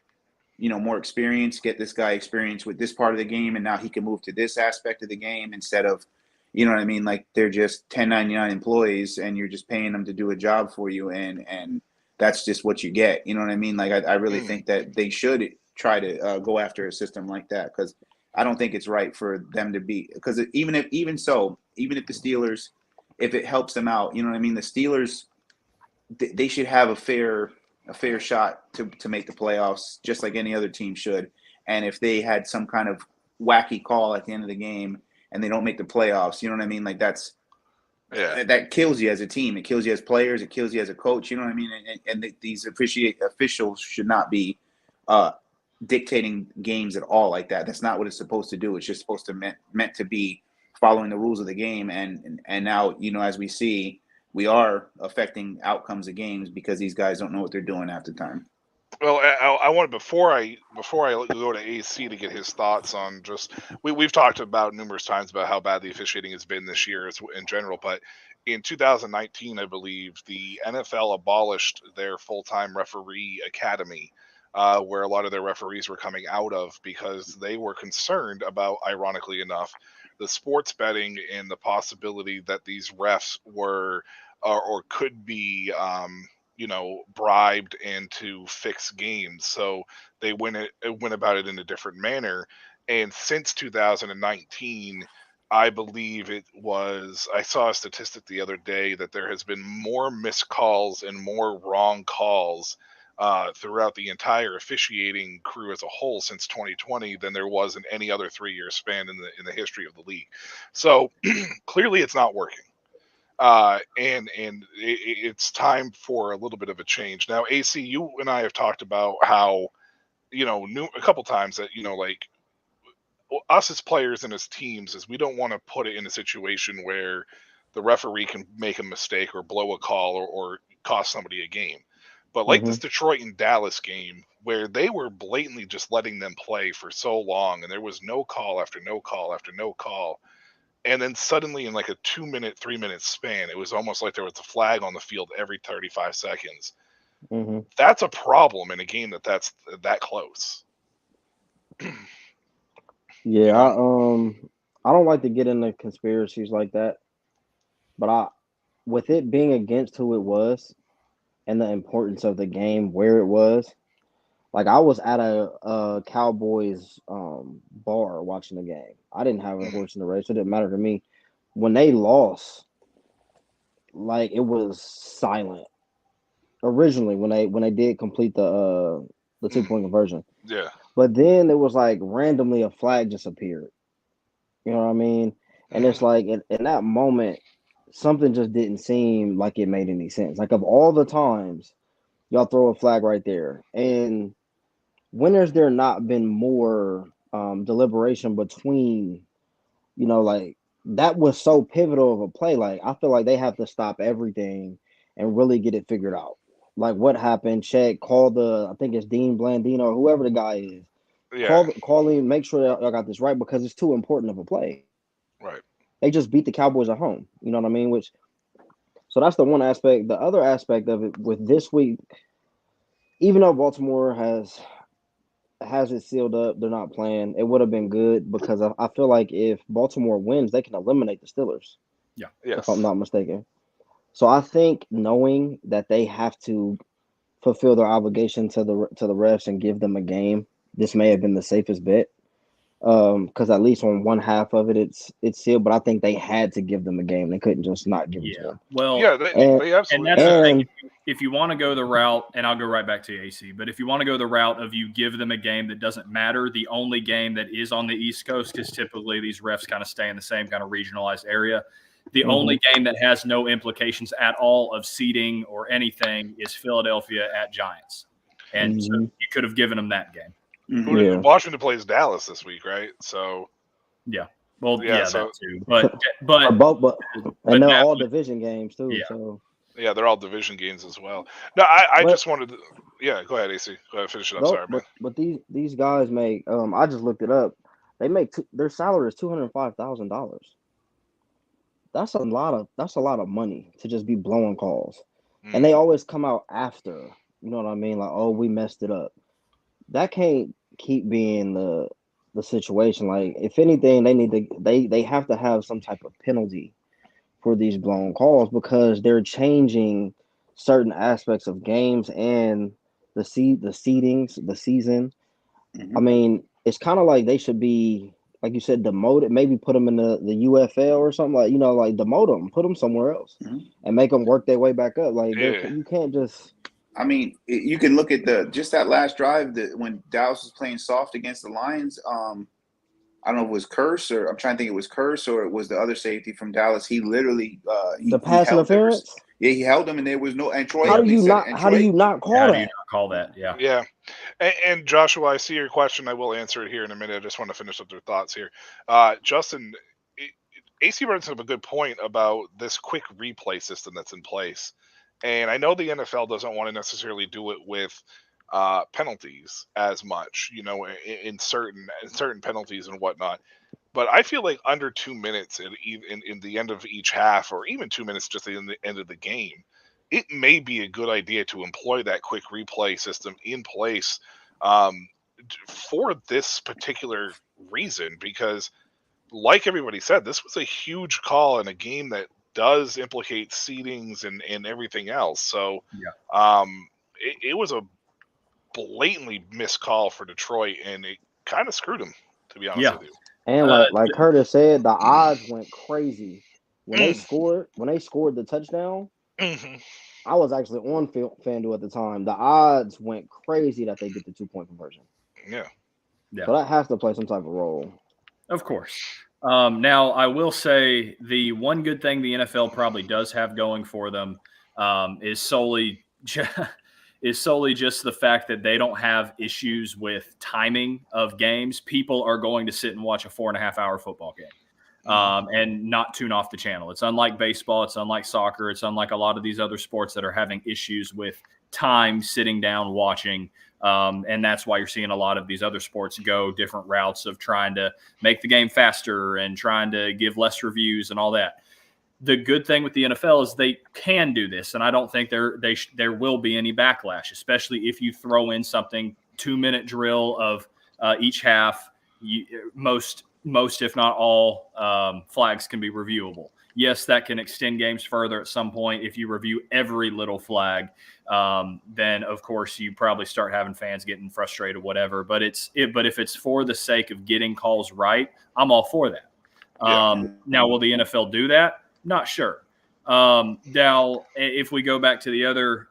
more experienced. Get this guy experience with this part of the game, and now he can move to this aspect of the game, instead of, you know what I mean? Like, they're just 1099 employees, and you're just paying them to do a job for you, and that's just what you get. You know what I mean? Like, I really think that they should try to go after a system like that, because I don't think it's right for them to be. Because even if the Steelers, if it helps them out, you know what I mean? The Steelers, they should have a fair shot to make the playoffs, just like any other team should. And if they had some kind of wacky call at the end of the game and they don't make the playoffs, you know what I mean? Like, that kills you as a team. It kills you as players. It kills you as a coach. You know what I mean? And these officials should not be dictating games at all like that. That's not what it's supposed to do. It's just supposed to meant to be following the rules of the game. And now, as we see, we are affecting outcomes of games because these guys don't know what they're doing half the time. Well, I want, before I go to AC to get his thoughts on, just we've talked about numerous times about how bad the officiating has been this year in general, but in 2019, I believe the NFL abolished their full-time referee academy, where a lot of their referees were coming out of, because they were concerned about, ironically enough, the sports betting and the possibility that these refs were or could be bribed and to fix games. So they went about it in a different manner. And since 2019, I believe I saw a statistic the other day that there has been more missed calls and more wrong calls throughout the entire officiating crew as a whole since 2020 than there was in any other 3-year span in the history of the league. So clearly it's not working. And it's time for a little bit of a change. Now, AC, you and I have talked about how, a couple times that, like, us as players and as teams, is we don't want to put it in a situation where the referee can make a mistake or blow a call or cost somebody a game. But like this Detroit and Dallas game where they were blatantly just letting them play for so long and there was no call after no call after no call. And then suddenly in like a 2-minute, 3-minute span, it was almost like there was a flag on the field every 35 seconds. That's a problem in a game that's that close. Yeah, I don't like to get into conspiracies like that, but with it being against who it was and the importance of the game where it was, like I was at a Cowboys bar watching the game. I didn't have a horse in the race. It didn't matter to me. When they lost, like it was silent. Originally, when they did complete the 2-point conversion. Yeah. But then it was like randomly a flag just appeared. You know what I mean? And it's like in that moment, something just didn't seem like it made any sense. Like of all the times, y'all throw a flag right there. And when has there not been more deliberation between, like that was so pivotal of a play. Like I feel like they have to stop everything and really get it figured out. Like what happened, check, call I think it's Dean Blandino or whoever the guy is. Yeah. Call him, make sure y'all got this right because it's too important of a play. Right. They just beat the Cowboys at home. You know what I mean? So that's the one aspect. The other aspect of it with this week, even though Baltimore has it sealed up, they're not playing. It would have been good because I feel like if Baltimore wins, they can eliminate the Steelers. Yeah. Yes. If I'm not mistaken. So I think knowing that they have to fulfill their obligation to the refs and give them a game, this may have been the safest bet. Because at least on one half of it, it's sealed. But I think they had to give them a game. They couldn't just not give it to them. Well, yeah, they absolutely. And that's the thing. If you want to go the route, and I'll go right back to AC, but if you want to go the route of you give them a game that doesn't matter, the only game that is on the East Coast, because typically these refs kind of stay in the same kind of regionalized area. The only game that has no implications at all of seeding or anything is Philadelphia at Giants. And so you could have given them that game. Washington plays Dallas this week, right? So yeah, well, so, that too. But and they're all division games too. Yeah. So yeah, they're all division games as well. No, I just wanted to. Yeah, go ahead, AC. Go ahead, finish it up. Sorry, man. But these guys make. I just looked it up. They make their salary is $205,000. That's a lot of money to just be blowing calls, and they always come out after. You know what I mean? Like, oh, we messed it up. That can't keep being the situation. Like, if anything, they have to have some type of penalty for these blown calls because they're changing certain aspects of games and the seedings, the season. I mean, it's kind of like they should be, like you said, demoted. Maybe put them in the UFL or something, like, like demote them, put them somewhere else, and make them work their way back up. Like you can't just. I mean, you can look at just that last drive that when Dallas was playing soft against the Lions. I don't know if it was Curse or I'm trying to think it was Curse or it was the other safety from Dallas. He literally the pass interference. Yeah, he held him, and there was no. And Troy, how do you not call that? How do you not call that? Yeah. Yeah. And Joshua, I see your question. I will answer it here in a minute. I just want to finish up their thoughts here. Justin, AC brings up a good point about this quick replay system that's in place. And I know the NFL doesn't want to necessarily do it with penalties as much, in certain penalties and whatnot. But I feel like under 2 minutes in the end of each half, or even 2 minutes just in the end of the game, it may be a good idea to employ that quick replay system in place for this particular reason. Because, like everybody said, this was a huge call in a game that does implicate seedings and everything else. So it was a blatantly missed call for Detroit, and it kind of screwed them, to be honest with you. And like Curtis said, the odds went crazy when they scored. When they scored the touchdown, I was actually on FanDuel at the time. The odds went crazy that they get the 2-point conversion. Yeah. So that has to play some type of role. Of course. Now, I will say the one good thing the NFL probably does have going for them is solely just the fact that they don't have issues with timing of games. People are going to sit and watch a 4.5-hour football game and not tune off the channel. It's unlike baseball. It's unlike soccer. It's unlike a lot of these other sports that are having issues with time sitting down watching. And that's why you're seeing a lot of these other sports go different routes of trying to make the game faster and trying to give less reviews and all that. The good thing with the NFL is they can do this, and I don't think there will be any backlash, especially if you throw in something 2-minute drill of each half. Most if not all flags can be reviewable. Yes, that can extend games further at some point. If you review every little flag, then of course you probably start having fans getting frustrated, whatever. But but if it's for the sake of getting calls right, I'm all for that. Now, will the NFL do that? Not sure. Now, if we go back to the other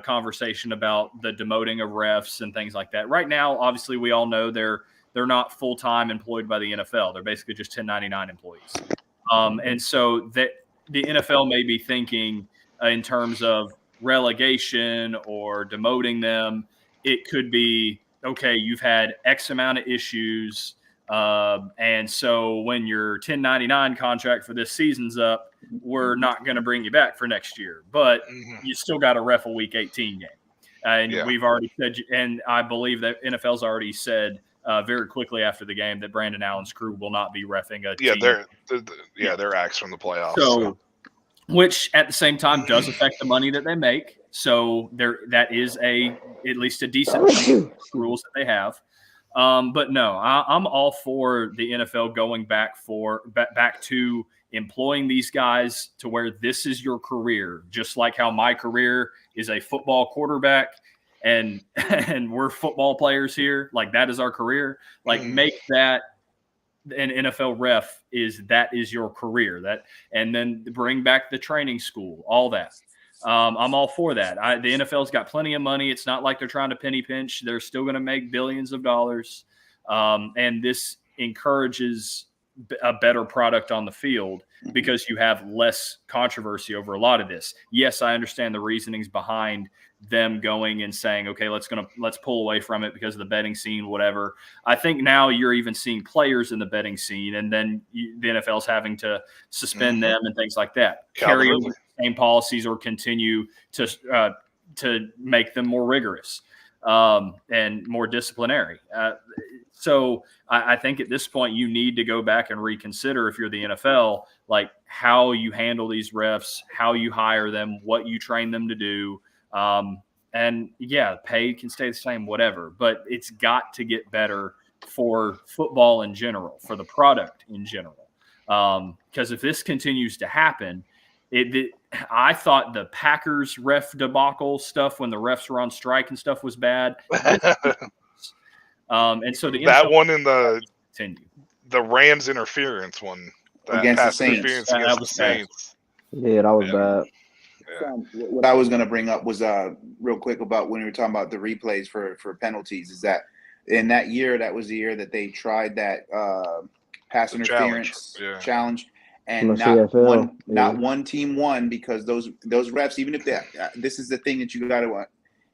conversation about the demoting of refs and things like that, right now, obviously, we all know they're not full-time employed by the NFL. They're basically just 1099 employees. And so that the NFL may be thinking in terms of relegation or demoting them. It could be, okay, you've had X amount of issues. And so when your 1099 contract for this season's up, we're not going to bring you back for next year. But you still got to ref a Week 18 game. And we've already said, and I believe that NFL's already said very quickly after the game that Brandon Allen's crew will not be reffing a team. They're axed from the playoffs. So, which at the same time does affect the money that they make. So that is at least a decent rules that they have. But no, I'm all for the NFL going back to employing these guys to where this is your career, just like how my career is a football quarterback and we're football players here. Like that is our career. Like make that an NFL ref is your career, and then bring back the training school, all that. I'm all for that. The NFL's got plenty of money. It's not like they're trying to penny pinch. They're still going to make billions of dollars. And this encourages a better product on the field because you have less controversy over a lot of this. Yes, I understand the reasonings behind them going and saying, okay, let's pull away from it because of the betting scene, whatever. I think now you're even seeing players in the betting scene, and then the NFL's having to suspend them and things like that. Carry over the same policies or continue to make them more rigorous and more disciplinary. So I think at this point you need to go back and reconsider, if you're the NFL, like how you handle these refs, how you hire them, what you train them to do. And yeah, pay can stay the same, whatever, but it's got to get better for football in general, for the product in general. Because if this continues to happen, I thought the Packers ref debacle stuff when the refs were on strike and stuff was bad. And so that one in the Rams interference one, against the Saints. Against the Saints. Yeah, that was bad. What I was going to bring up was real quick about when we were talking about the replays for penalties, is that in that year, that was the year that they tried that pass interference challenge, and not one team won because those refs, even if this is the thing that you got to want.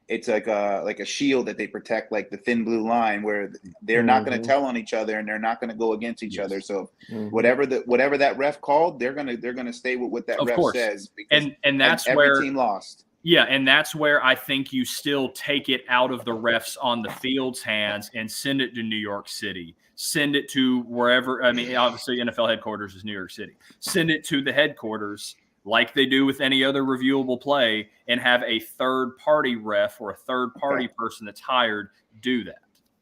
It's like a shield that they protect, like the thin blue line, where they're not going to tell on each other and they're not going to go against each other. So whatever that ref called, they're gonna stay with what that ref says. And that's every where team lost. Yeah, and that's where I think you still take it out of the refs on the field's hands and send it to New York City. Send it to wherever. I mean, obviously NFL headquarters is New York City. Send it to the headquarters, like they do with any other reviewable play, and have a third-party ref or a third-party person that's hired do that.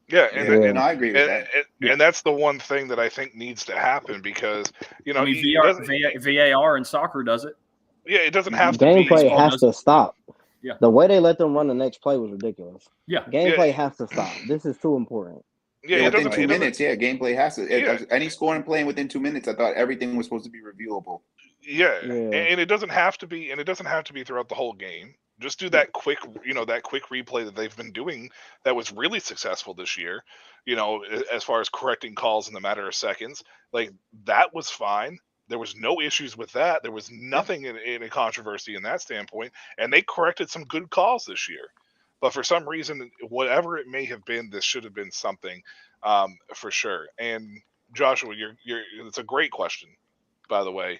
Yeah, and I agree with that. And that's the one thing that I think needs to happen because, I mean, VAR in soccer does it. Yeah, it doesn't have to be. Gameplay has to stop. Yeah. The way they let them run the next play was ridiculous. Yeah. Gameplay has to stop. This is too important. Yeah, within 2 minutes. Yeah, gameplay has to. Any scoring playing within 2 minutes, I thought everything was supposed to be reviewable. Yeah, and it doesn't have to be, throughout the whole game. Just do that quick replay that they've been doing that was really successful this year. As far as correcting calls in the matter of seconds, like that was fine. There was no issues with that. There was nothing in a controversy in that standpoint, and they corrected some good calls this year. But for some reason, whatever it may have been, this should have been something for sure. And Joshua, it's a great question, by the way.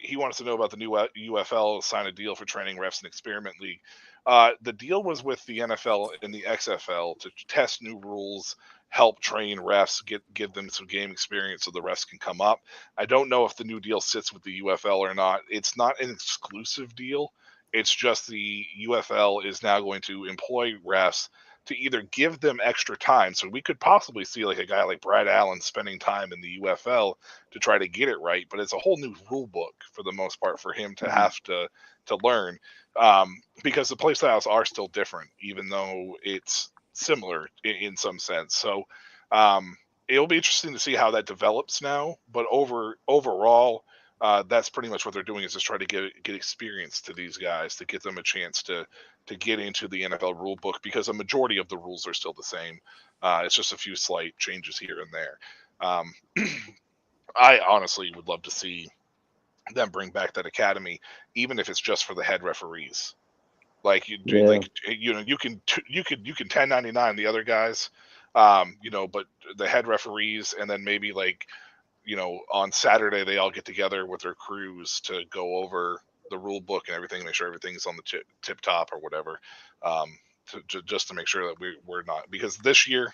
He wants to know about the new UFL sign a deal for training refs and experiment league. The deal was with the NFL and the XFL to test new rules, help train refs, give them some game experience so the refs can come up. I don't know if the new deal sits with the UFL or not. It's not an exclusive deal. It's just the UFL is now going to employ refs to either give them extra time. So we could possibly see like a guy like Brad Allen spending time in the UFL to try to get it right, but it's a whole new rule book for the most part for him to have to learn, because the play styles are still different, even though it's similar in some sense. So it'll be interesting to see how that develops now. But overall, that's pretty much what they're doing, is just try to get experience to these guys to get them a chance to get into the NFL rule book, because a majority of the rules are still the same. It's just a few slight changes here and there. I honestly would love to see them bring back that academy, even if it's just for the head referees. Like you do, like you can 1099 the other guys, but the head referees, and then maybe like on Saturday they all get together with their crews to go over the rule book and everything, make sure everything's on the tip top or whatever, just to make sure that we're not, because this year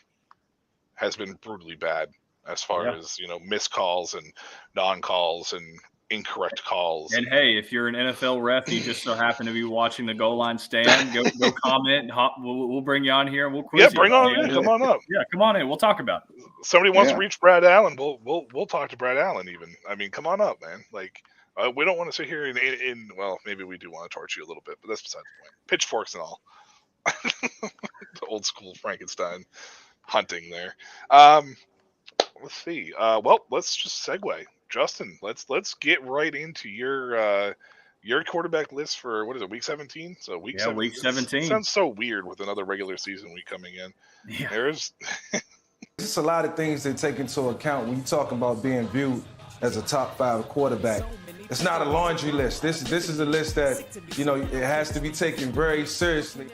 has been brutally bad as far as missed calls and non-calls and incorrect calls. And hey, if you're an NFL ref, you just so happen to be watching the goal line stand, go comment and hop. We'll bring you on here and we'll quiz you. Come on up. Yeah, come on in. We'll talk about it. Somebody wants to reach Brad Allen, we'll talk to Brad Allen even. I mean, come on up, man. Like, we don't want to sit here in well, maybe we do want to torch you a little bit, but that's besides the point. Pitchforks and all. The old school Frankenstein hunting there. Let's see. Well, let's just segue. Justin, let's get right into your quarterback list for, what is it, week 17? So week 17. Sounds so weird with another regular season week coming in. Yeah. There's a lot of things to take into account when you talk about being viewed as a top 5 quarterback. It's not a laundry list. This is a list that, it has to be taken very seriously.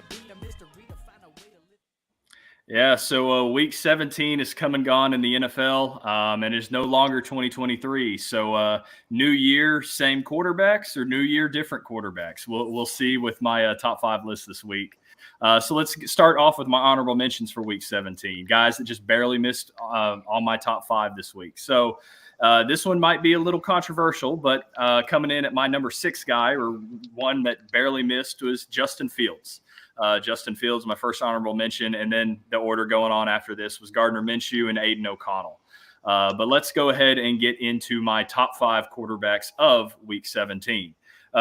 Yeah, so week 17 is come and gone in the NFL, and is no longer 2023. So new year, same quarterbacks, or new year, different quarterbacks. We'll see with my top 5 list this week. So let's start off with my honorable mentions for week 17. Guys that just barely missed on my top 5 this week. So this one might be a little controversial, but coming in at my number 6 guy, or one that barely missed, was Justin Fields. Justin Fields, my first honorable mention, and then the order going on after this was Gardner Minshew and Aiden O'Connell. But let's go ahead and get into my top 5 quarterbacks of week 17.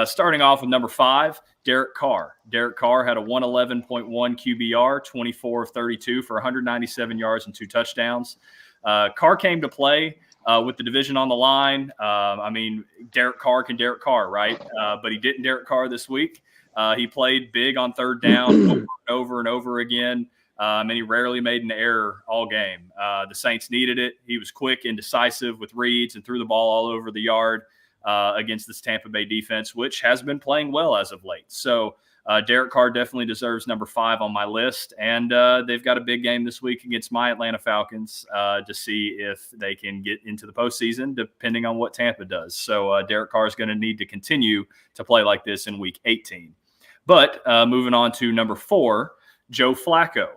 Starting off with number 5, Derek Carr. Derek Carr had a 111.1 QBR, 24 of 32 for 197 yards and 2 touchdowns. Carr came to play with the division on the line. I mean, Derek Carr can Derek Carr, right? But he didn't Derek Carr this week. He played big on third down over and over again, and he rarely made an error all game. The Saints needed it. He was quick and decisive with reads and threw the ball all over the yard against this Tampa Bay defense, which has been playing well as of late. So Derek Carr definitely deserves number 5 on my list, and they've got a big game this week against my Atlanta Falcons to see if they can get into the postseason, depending on what Tampa does. So Derek Carr is going to need to continue to play like this in week 18. But moving on to number 4, Joe Flacco.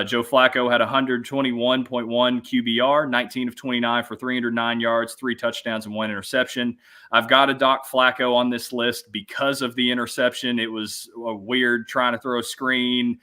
Joe Flacco had 121.1 QBR, 19 of 29 for 309 yards, 3 touchdowns, and 1 interception. I've got to dock Flacco on this list because of the interception. It was weird trying to throw a screen,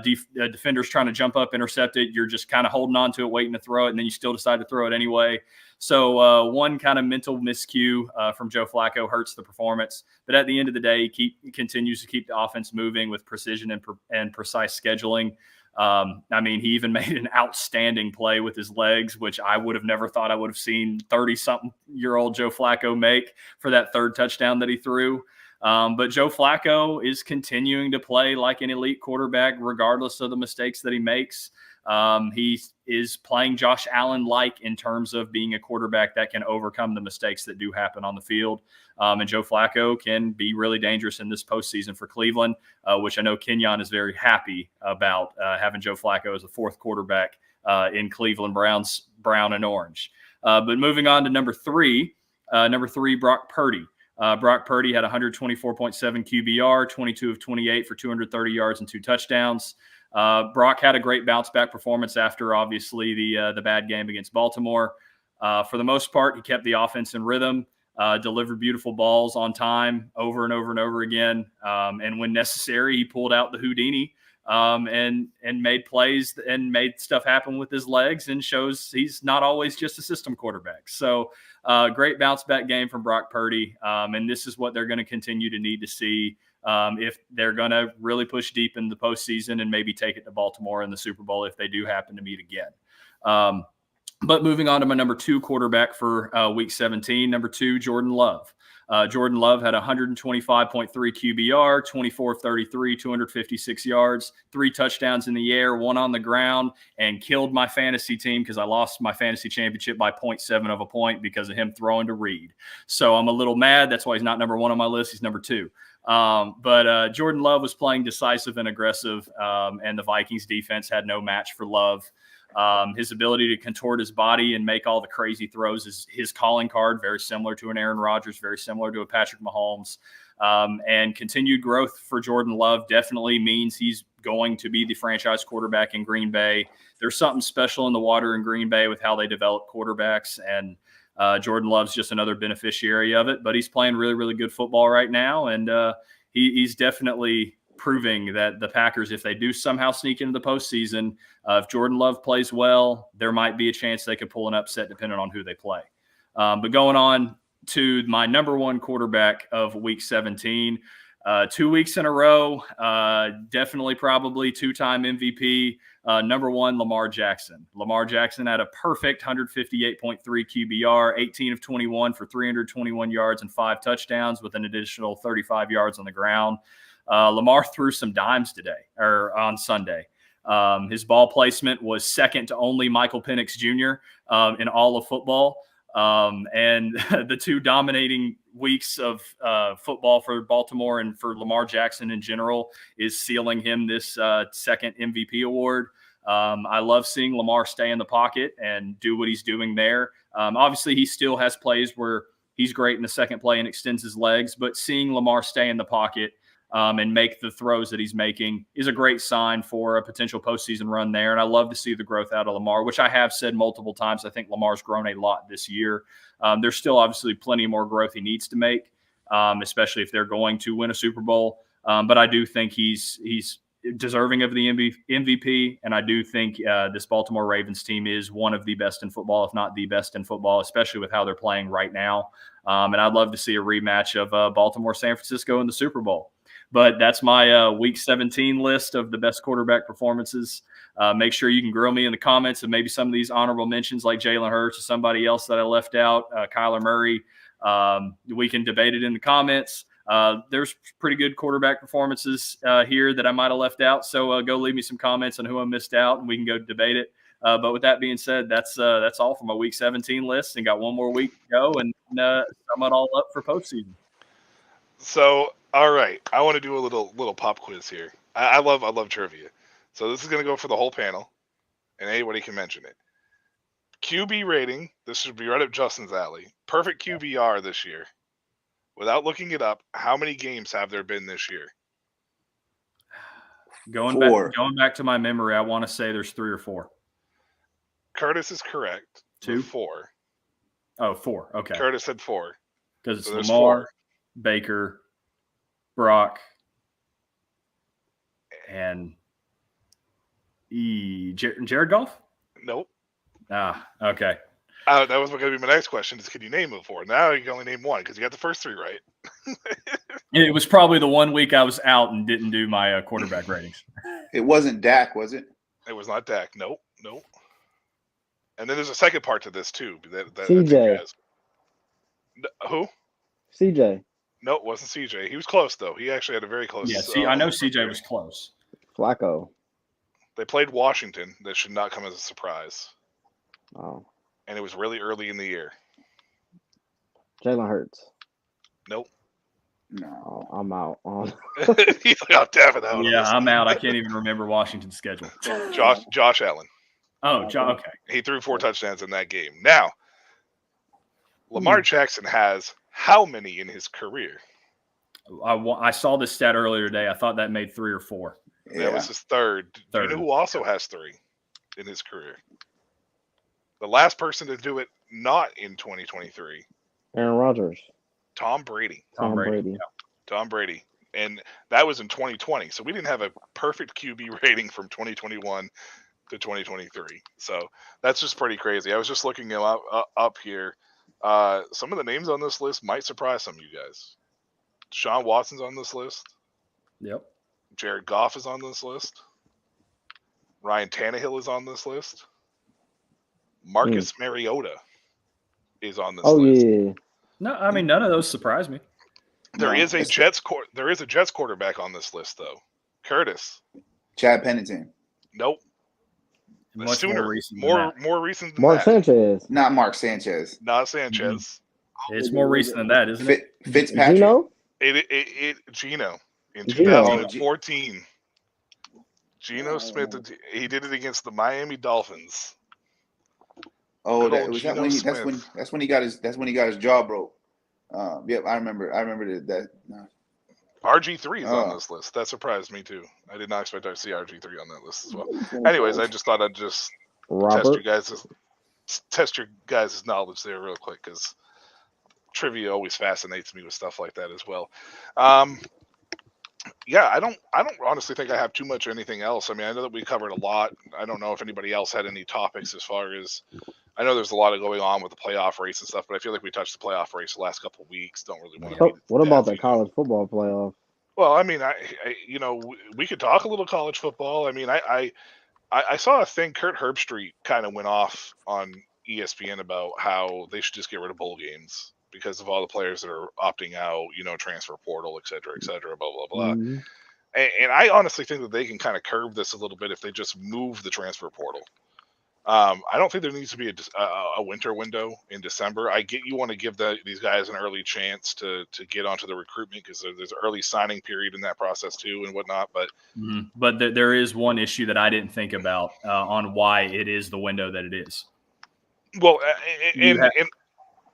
defenders trying to jump up, intercept it. You're just kind of holding on to it, waiting to throw it, and then you still decide to throw it anyway. So one kind of mental miscue from Joe Flacco hurts the performance. But at the end of the day, he continues to keep the offense moving with precision and precise scheduling. I mean, he even made an outstanding play with his legs, which I would have never thought I would have seen 30-something-year-old Joe Flacco make for that 3rd touchdown that he threw. But Joe Flacco is continuing to play like an elite quarterback, regardless of the mistakes that he makes. He is playing Josh Allen-like in terms of being a quarterback that can overcome the mistakes that do happen on the field. And Joe Flacco can be really dangerous in this postseason for Cleveland, which I know Kenyon is very happy about, having Joe Flacco as the 4th quarterback in Cleveland Brown and orange. But moving on to number 3, Number 3, Brock Purdy. Brock Purdy had 124.7 QBR, 22 of 28 for 230 yards and 2 touchdowns. Brock had a great bounce back performance after obviously the bad game against Baltimore. For the most part, he kept the offense in rhythm, delivered beautiful balls on time over and over and over again. And when necessary, he pulled out the Houdini and made plays and made stuff happen with his legs, and shows he's not always just a system quarterback. So great bounce back game from Brock Purdy. And this is what they're going to continue to need to see if they're going to really push deep in the postseason and maybe take it to Baltimore in the Super Bowl if they do happen to meet again. But moving on to my number 2 quarterback for week 17, number 2, Jordan Love. Jordan Love had 125.3 QBR, 24 of 33, 256 yards, 3 touchdowns in the air, 1 on the ground, and killed my fantasy team because I lost my fantasy championship by 0.7 of a point because of him throwing to Reed. So I'm a little mad. That's why he's not number 1 on my list. He's number 2. But Jordan Love was playing decisive and aggressive, and the Vikings defense had no match for Love. His ability to contort his body and make all the crazy throws is his calling card, very similar to an Aaron Rodgers, very similar to a Patrick Mahomes. And continued growth for Jordan Love definitely means he's going to be the franchise quarterback in Green Bay. There's something special in the water in Green Bay with how they develop quarterbacks, and Jordan Love's just another beneficiary of it. But he's playing really, really good football right now, and he's definitely proving that the Packers, if they do somehow sneak into the postseason, if Jordan Love plays well, there might be a chance they could pull an upset depending on who they play. But going on to my number 1 quarterback of week 17, 2 weeks in a row, definitely probably 2-time MVP, number 1, Lamar Jackson. Lamar Jackson had a perfect 158.3 QBR, 18 of 21 for 321 yards and 5 touchdowns with an additional 35 yards on the ground. Lamar threw some dimes today or on Sunday. His ball placement was second to only Michael Penix Jr. In all of football. And the 2 dominating weeks of football for Baltimore and for Lamar Jackson in general is sealing him this second MVP award. I love seeing Lamar stay in the pocket and do what he's doing there. Obviously, he still has plays where he's great in the second play and extends his legs, but seeing Lamar stay in the pocket and make the throws that he's making is a great sign for a potential postseason run there. And I love to see the growth out of Lamar, which I have said multiple times. I think Lamar's grown a lot this year. There's still obviously plenty more growth he needs to make, especially if they're going to win a Super Bowl. But I do think he's deserving of the MVP. And I do think this Baltimore Ravens team is one of the best in football, if not the best in football, especially with how they're playing right now. And I'd love to see a rematch of Baltimore-San Francisco in the Super Bowl. But that's my week 17 list of the best quarterback performances. Make sure you can grill me in the comments of maybe some of these honorable mentions like Jalen Hurts or somebody else that I left out, Kyler Murray. We can debate it in the comments. There's pretty good quarterback performances here that I might have left out. So go leave me some comments on who I missed out, and we can go debate it. But with that being said, that's all for my week 17 list, and got one more week to go and sum it all up for postseason. So, all right, I want to do a little pop quiz here. I love trivia. So this is going to go for the whole panel, and anybody can mention it. QB rating, this should be right up Justin's alley. Perfect QBR this year. Without looking it up, how many games have there been this year? Going back to my memory, I want to say there's 3 or 4. Curtis is correct. 2? 4. Oh, 4. Okay. Curtis said 4. Because it's Lamar, 4. Baker, Brock, and Jared Goff? Nope. Okay. That was going to be my next question is, can you name them 4? Now you can only name 1 because you got the first 3 right. It was probably the one week I was out and didn't do my quarterback ratings. It wasn't Dak, was it? It was not Dak. Nope. And then there's a second part to this, too. That CJ. Who? CJ. No, it wasn't CJ. He was close, though. He actually had a very close. Yeah, I know CJ was close. Flacco. They played Washington. That should not come as a surprise. Oh. And it was really early in the year. Jalen Hurts. Nope. No. Oh, I'm out. He's like, oh, damn it. Yeah, I'm out. I can't even remember Washington's schedule. Josh Allen. Oh, okay. He threw 4 touchdowns in that game. Now, Lamar Jackson has how many in his career? I saw this stat earlier today. I thought that made 3 or 4. That was his third. Do you know who also has 3 in his career? The last person to do it not in 2023. Aaron Rodgers. Tom Brady. Tom Brady. Yeah. Tom Brady. And that was in 2020. So we didn't have a perfect QB rating from 2021 to 2023. So that's just pretty crazy. I was just looking him up here. Some of the names on this list might surprise some of you guys. Deshaun Watson's on this list. Yep. Jared Goff is on this list. Ryan Tannehill is on this list. Marcus Mariota is on this list. Yeah. No, I mean none of those surprise me. There is a Jets quarterback on this list though. Curtis. Chad Pennington. Nope. Much Sooner. More recent than Mark that. Sanchez. Not Mark Sanchez. Not Sanchez. It's more recent than that, isn't it? Fitzpatrick. Gino? Gino in Gino. 2014. Geno Smith. He did it against the Miami Dolphins. Oh, Smith. that's when he got his jaw broke. Yep, I remember that. RG3 is on this list. That surprised me too. I did not expect to see RG3 on that list as well. Anyways, I just thought I'd just test your guys' knowledge there real quick because trivia always fascinates me with stuff like that as well. Yeah, I don't honestly think I have too much anything else. I mean, I know that we covered a lot. I don't know if anybody else had any topics as far as I know there's a lot of going on with the playoff race and stuff, but I feel like we touched the playoff race the last couple of weeks. Don't really want to. What about the college football playoff? Well, I mean, we could talk a little college football. I mean, I saw a thing. Kurt Herbstreit kind of went off on ESPN about how they should just get rid of bowl games because of all the players that are opting out, transfer portal, et cetera, blah, blah, blah. Mm-hmm. And I honestly think that they can kind of curb this a little bit if they just move the transfer portal. I don't think there needs to be a winter window in December. I get you want to give these guys an early chance to get onto the recruitment because there's an early signing period in that process too and whatnot. But there is one issue that I didn't think about on why it is the window that it is. Well,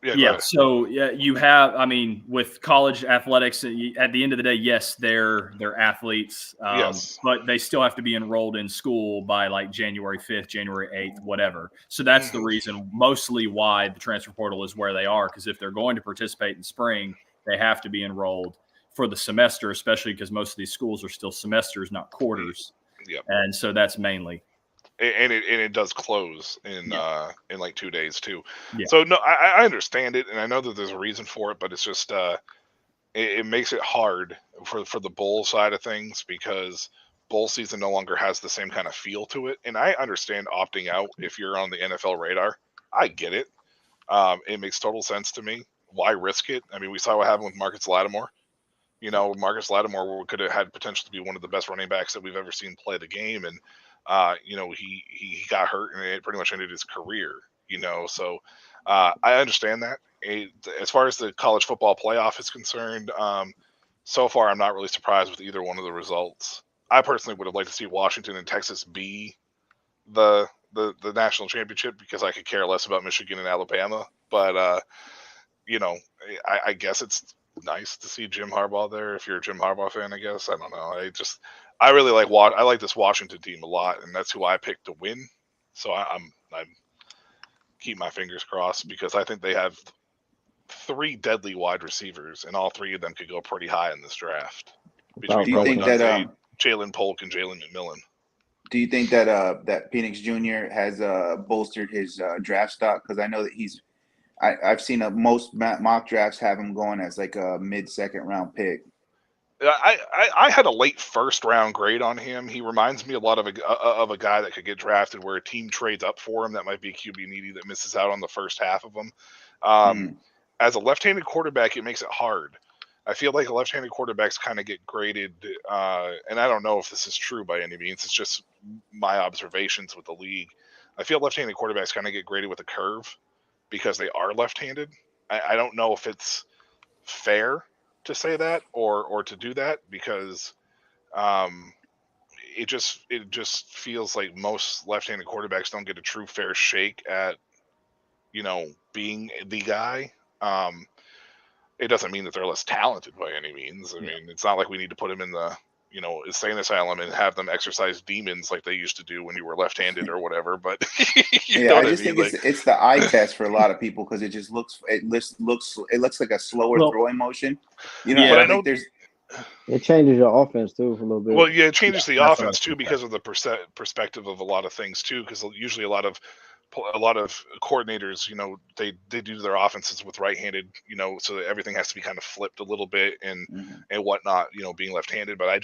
you have, I mean, with college athletics, at the end of the day, yes, they're athletes, yes, but they still have to be enrolled in school by like January 5th, January 8th, whatever. So that's the reason mostly why the transfer portal is where they are. Because if they're going to participate in spring, they have to be enrolled for the semester, especially because most of these schools are still semesters, not quarters. Yep. And so that's mainly. And it does close in like 2 days too. Yeah. So no, I understand it, and I know that there's a reason for it, but it's just it makes it hard for the bowl side of things because bowl season no longer has the same kind of feel to it. And I understand opting out if you're on the NFL radar. I get it. It makes total sense to me. Why risk it? I mean, we saw what happened with Marcus Lattimore. Marcus Lattimore could have had potential to be one of the best running backs that we've ever seen play the game, and he got hurt and it pretty much ended his career, so I understand that. As far as the college football playoff is concerned, so far I'm not really surprised with either one of the results. I personally would have liked to see Washington and Texas be the national championship because I could care less about Michigan and Alabama, but I guess it's nice to see Jim Harbaugh there if you're a Jim Harbaugh fan. I guess I don't know. I really like this Washington team a lot, and that's who I picked to win. So I'm keep my fingers crossed because I think they have 3 deadly wide receivers, and all 3 of them could go pretty high in this draft. Do you think that Jalen Polk and Jalen McMillan? Do you think that that Penix Jr. has bolstered his draft stock? Because I know that I've seen most mock drafts have him going as like a mid-second round pick. I had a late first round grade on him. He reminds me a lot of a guy that could get drafted where a team trades up for him that might be QB needy that misses out on the first half of him. As a left-handed quarterback, it makes it hard. I feel like left-handed quarterbacks kind of get graded, and I don't know if this is true by any means. It's just my observations with the league. I feel left-handed quarterbacks kind of get graded with a curve because they are left-handed. I don't know if it's fair to say that or to do that because it just feels like most left-handed quarterbacks don't get a true fair shake at being the guy. It doesn't mean that they're less talented by any means. I mean, it's not like we need to put them in the, insane asylum and have them exercise demons like they used to do when you were left-handed or whatever. But I just think it's the eye test for a lot of people because it just looks like a slower throwing motion. But I know it changes your offense too for a little bit. Well, yeah, it changes the offense too because of the perspective of a lot of things too. Because usually a lot of coordinators, they do their offenses with right-handed, so everything has to be kind of flipped a little bit and whatnot, being left-handed. But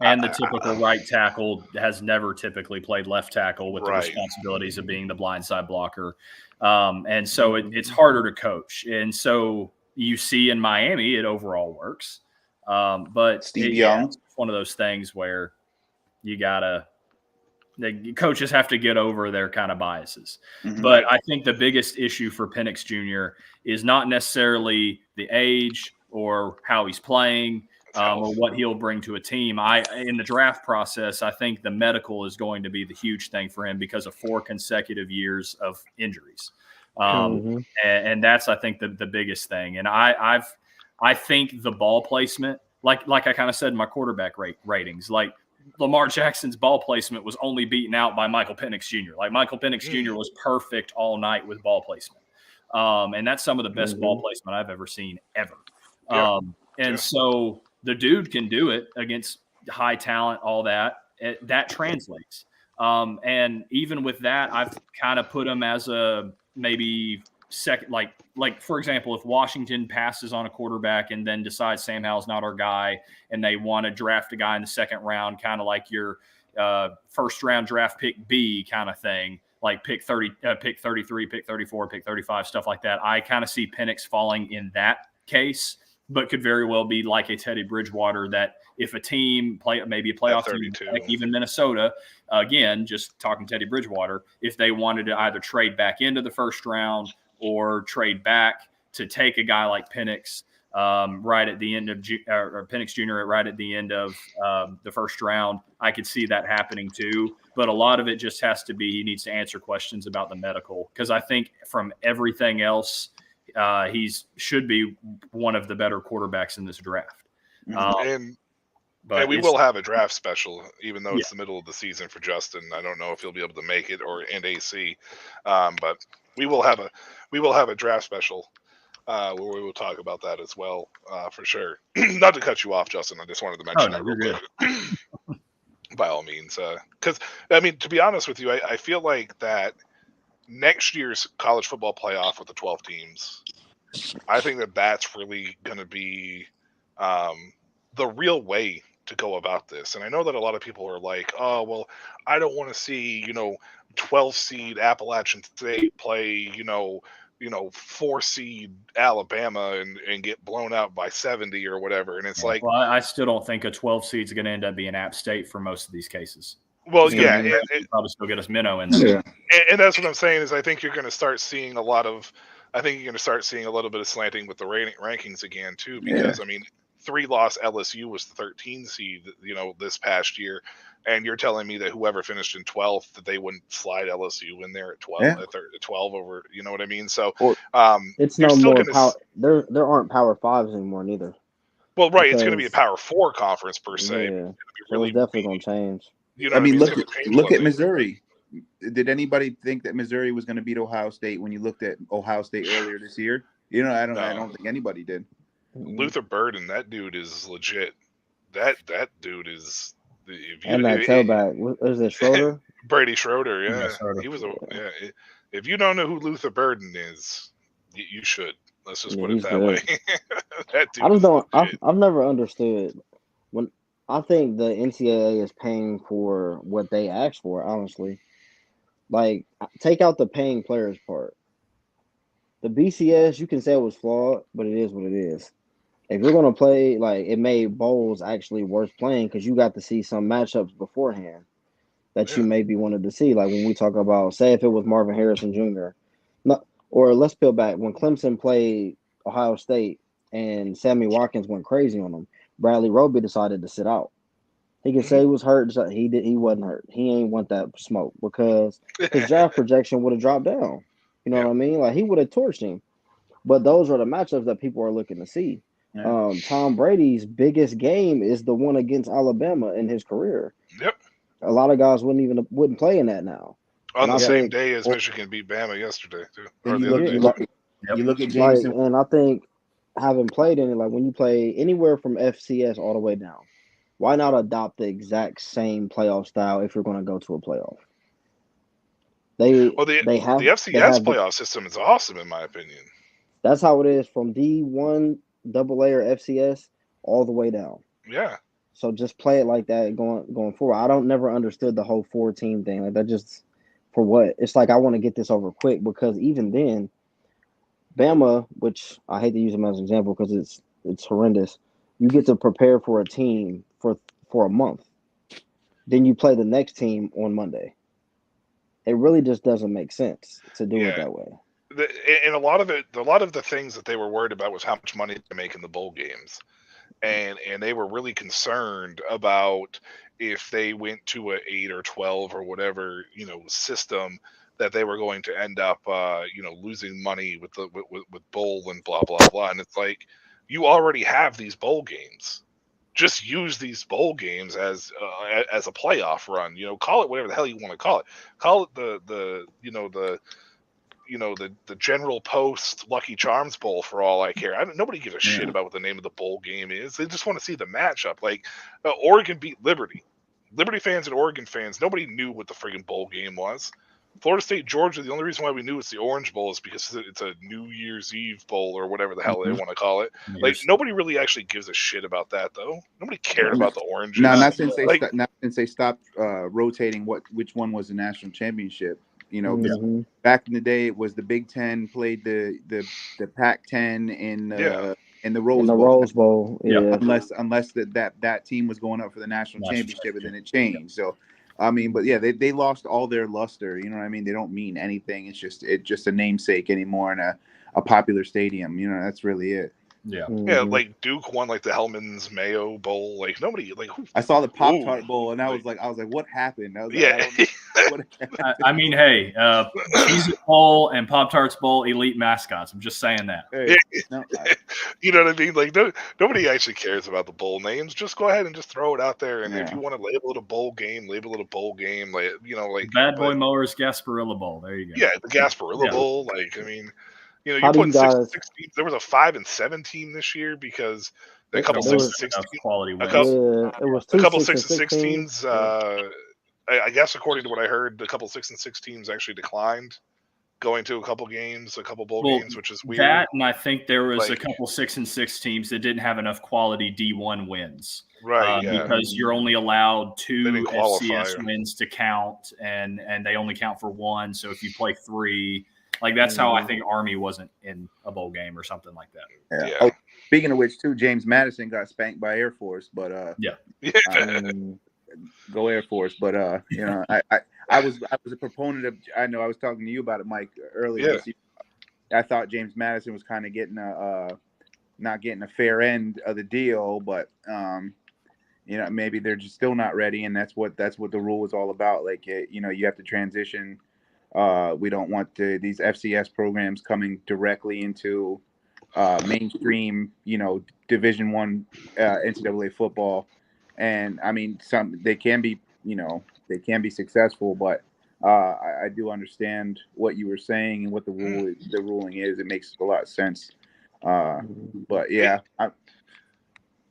the typical right tackle has never typically played left tackle with the responsibilities of being the blindside blocker, and so it's harder to coach. And so you see in Miami, it overall works, but Steve Young, it's one of those things where you gotta. The coaches have to get over their kind of biases. But I think the biggest issue for Penix Jr. is not necessarily the age or how he's playing or what he'll bring to a team. In the draft process, I think the medical is going to be the huge thing for him because of 4 consecutive years of injuries. And that's, I think, the biggest thing. And I think the ball placement, like I kind of said in my quarterback ratings, like Lamar Jackson's ball placement was only beaten out by Michael Penix Jr. Like Michael Penix Jr. was perfect all night with ball placement. And that's some of the best ball placement I've ever seen ever. So the dude can do it against high talent, all that. That translates. And even with that, I've kind of put him as a maybe second, like for example, if Washington passes on a quarterback and then decides Sam Howell's not our guy and they want to draft a guy in the second round, kind of like your first round draft pick B kind of thing, like pick 30, pick 33, pick 34, pick 35, stuff like that. I kind of see Penix falling in that case, but could very well be like a Teddy Bridgewater that if a team maybe a playoff team, like even Minnesota, again, just talking Teddy Bridgewater, if they wanted to either trade back into the first round or trade back to take a guy like Penix right at the end of or Penix Jr. right at the end of the first round, I could see that happening too. But a lot of it just has to be he needs to answer questions about the medical because I think from everything else, should be one of the better quarterbacks in this draft. And we will have a draft special, even though it's the middle of the season for Justin. I don't know if he'll be able to make it and AC, but we will have a draft special where we will talk about that as well for sure. Not to cut you off, Justin. I just wanted to mention that real quick. By all means, because I mean, to be honest with you, I feel like that next year's college football playoff with the 12 teams, I think that's really going to be the real way to go about this. And I know that a lot of people are like, oh, well, I don't want to see, 12 seed Appalachian State play, 4 seed Alabama and get blown out by 70 or whatever. And it's like, well, I still don't think a 12 seed is going to end up being App State for most of these cases. Well, probably still get us Minnow in there. And that's what I'm saying is I think you're going to start seeing a little bit of slanting with the rankings again too, because I mean, 3-loss LSU was the 13 seed, this past year, and you're telling me that whoever finished in 12th that they wouldn't slide LSU in there at 12, at 12 over, you know what I mean? So it's no more power. There aren't Power 5s anymore neither. Well, right, it's going to be a Power 4 conference per se. Yeah, it's definitely going to change. Look at Missouri. Did anybody think that Missouri was going to beat Ohio State when you looked at Ohio State earlier this year? I don't think anybody did. Luther Burden, that dude is legit. That dude is. And that tailback, was it Schroeder? Brady Schroeder, yeah. He was if you don't know who Luther Burden is, you should. Let's just put it that way. That dude I just don't. I've never understood when. I think the NCAA is paying for what they asked for, honestly. Like, take out the paying players part. The BCS, you can say it was flawed, but it is what it is. If you're going to play, like, it made bowls actually worth playing because you got to see some matchups beforehand that you maybe wanted to see. Like, when we talk about, say if it was Marvin Harrison Jr. Or let's peel back. When Clemson played Ohio State and Sammy Watkins went crazy on them, Bradley Roby decided to sit out. He can say he was hurt. He wasn't hurt. He ain't want that smoke because his draft projection would have dropped down. You know what I mean? Like, he would have torched him. But those are the matchups that people are looking to see. Yeah. Tom Brady's biggest game is the one against Alabama in his career. Yep. A lot of guys wouldn't play in that now. On And the I same think day as Michigan beat Bama yesterday, too. Then Or you the other look day. like you look at like, Jameson. and I think having played in it, like when you play anywhere from FCS all the way down, why not adopt the exact same playoff style if you're going to go to a playoff? They Well, the they have they FCS have the playoff system is awesome, in my opinion. that's how it is from D1 AA or FCS all the way down. Yeah. So just play it like that going forward. I don't never understood the whole 4 team thing. Like that just for what? It's like I want to get this over quick because even then, Bama, which I hate to use them as an example because it's horrendous. You get to prepare for a team for a month. Then you play the next team on Monday. It really just doesn't make sense to do it Yeah. that way. And a lot of the things that they were worried about was how much money to make in the bowl games. And they were really concerned about if they went to a 8 or 12 or whatever, system, that they were going to end up losing money with the with bowl and blah blah blah. And it's like, you already have these bowl games. Just use these bowl games as a playoff run. Call it whatever the hell you want to call it. Call it the General Post Lucky Charms Bowl for all I care. Nobody gives a shit about what the name of the bowl game is. They just want to see the matchup. Like, Oregon beat Liberty. Liberty fans and Oregon fans, nobody knew what the friggin' bowl game was. Florida State, Georgia, the only reason why we knew it's the Orange Bowl is because it's a New Year's Eve bowl or whatever the hell they want to call it. Like, nobody really actually gives a shit about that, though. Nobody cared about the Oranges. No, not since Like, not since they stopped rotating which one was the national championship. Mhm. Back in the day, it was the Big Ten played the Pac-10 in the In Rose the Bowl. Rose Bowl, yeah. Unless that team was going up for the national championship, and then it changed. So, I mean, but yeah, they lost all their luster. You know what I mean? They don't mean anything. It's just a namesake anymore in a popular stadium. That's really it. Yeah. Yeah, like Duke won like the Hellman's Mayo Bowl. Like, nobody I saw the Pop-Tart Bowl, and I was like, what happened? I was like, yeah. what I mean, hey, Cheez-It Bowl and Pop-Tarts Bowl, elite mascots. I'm just saying that. Hey, no, You know what I mean? Like, nobody actually cares about the bowl names. Just go ahead and just throw it out there. And if you want to label it a bowl game, label it a bowl game. Like, Bad Boy Mowers Gasparilla Bowl. There you go. Yeah, the Gasparilla Bowl. Like, I mean, you How do put you 6 guys- and 6 teams. There was a 5 and 7 team this year because a couple there 6 was- and 6 teams. quality wins. It was A two couple 6 6 and 6 teams. teams. I guess according to what I heard, a couple 6 and 6 teams actually declined going to a couple games, a couple bowl games, which is weird. That, and I think there was a Like- couple 6 and 6 teams that didn't have enough quality D1 wins. Right, yeah. Because you're only allowed They 2 didn't qualify. FCS wins to count, and they only count for 1. So if you play 3, like that's how I think Army wasn't in a bowl game or something like that. Yeah. Oh, speaking of which, too, James Madison got spanked by Air Force, but go Air Force. But I was a proponent of. I know I was talking to you about it, Mike, earlier. Yeah. I thought James Madison was kind of getting not getting a fair end of the deal, but maybe they're just still not ready, and that's what the rule is all about. Like, you have to transition. We don't want these FCS programs coming directly into mainstream, Division I NCAA football. And I mean, they can be successful, but I do understand what you were saying and what the ruling is. It makes a lot of sense. But yeah,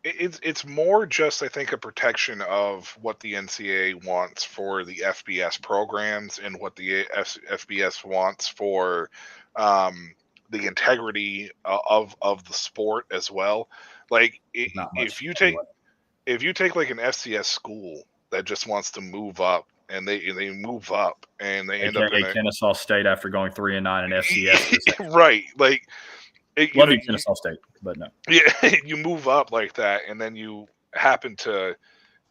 it's more just, I think, a protection of what the NCAA wants for the FBS programs and what the FBS wants for the integrity of the sport as well. Like, if you take like an FCS school that just wants to move up, and they move up and they end up in Kennesaw State after going 3-9 in FCS. Right, like. Love you, Kennesaw State, but no. Yeah, you move up like that, and then you happen to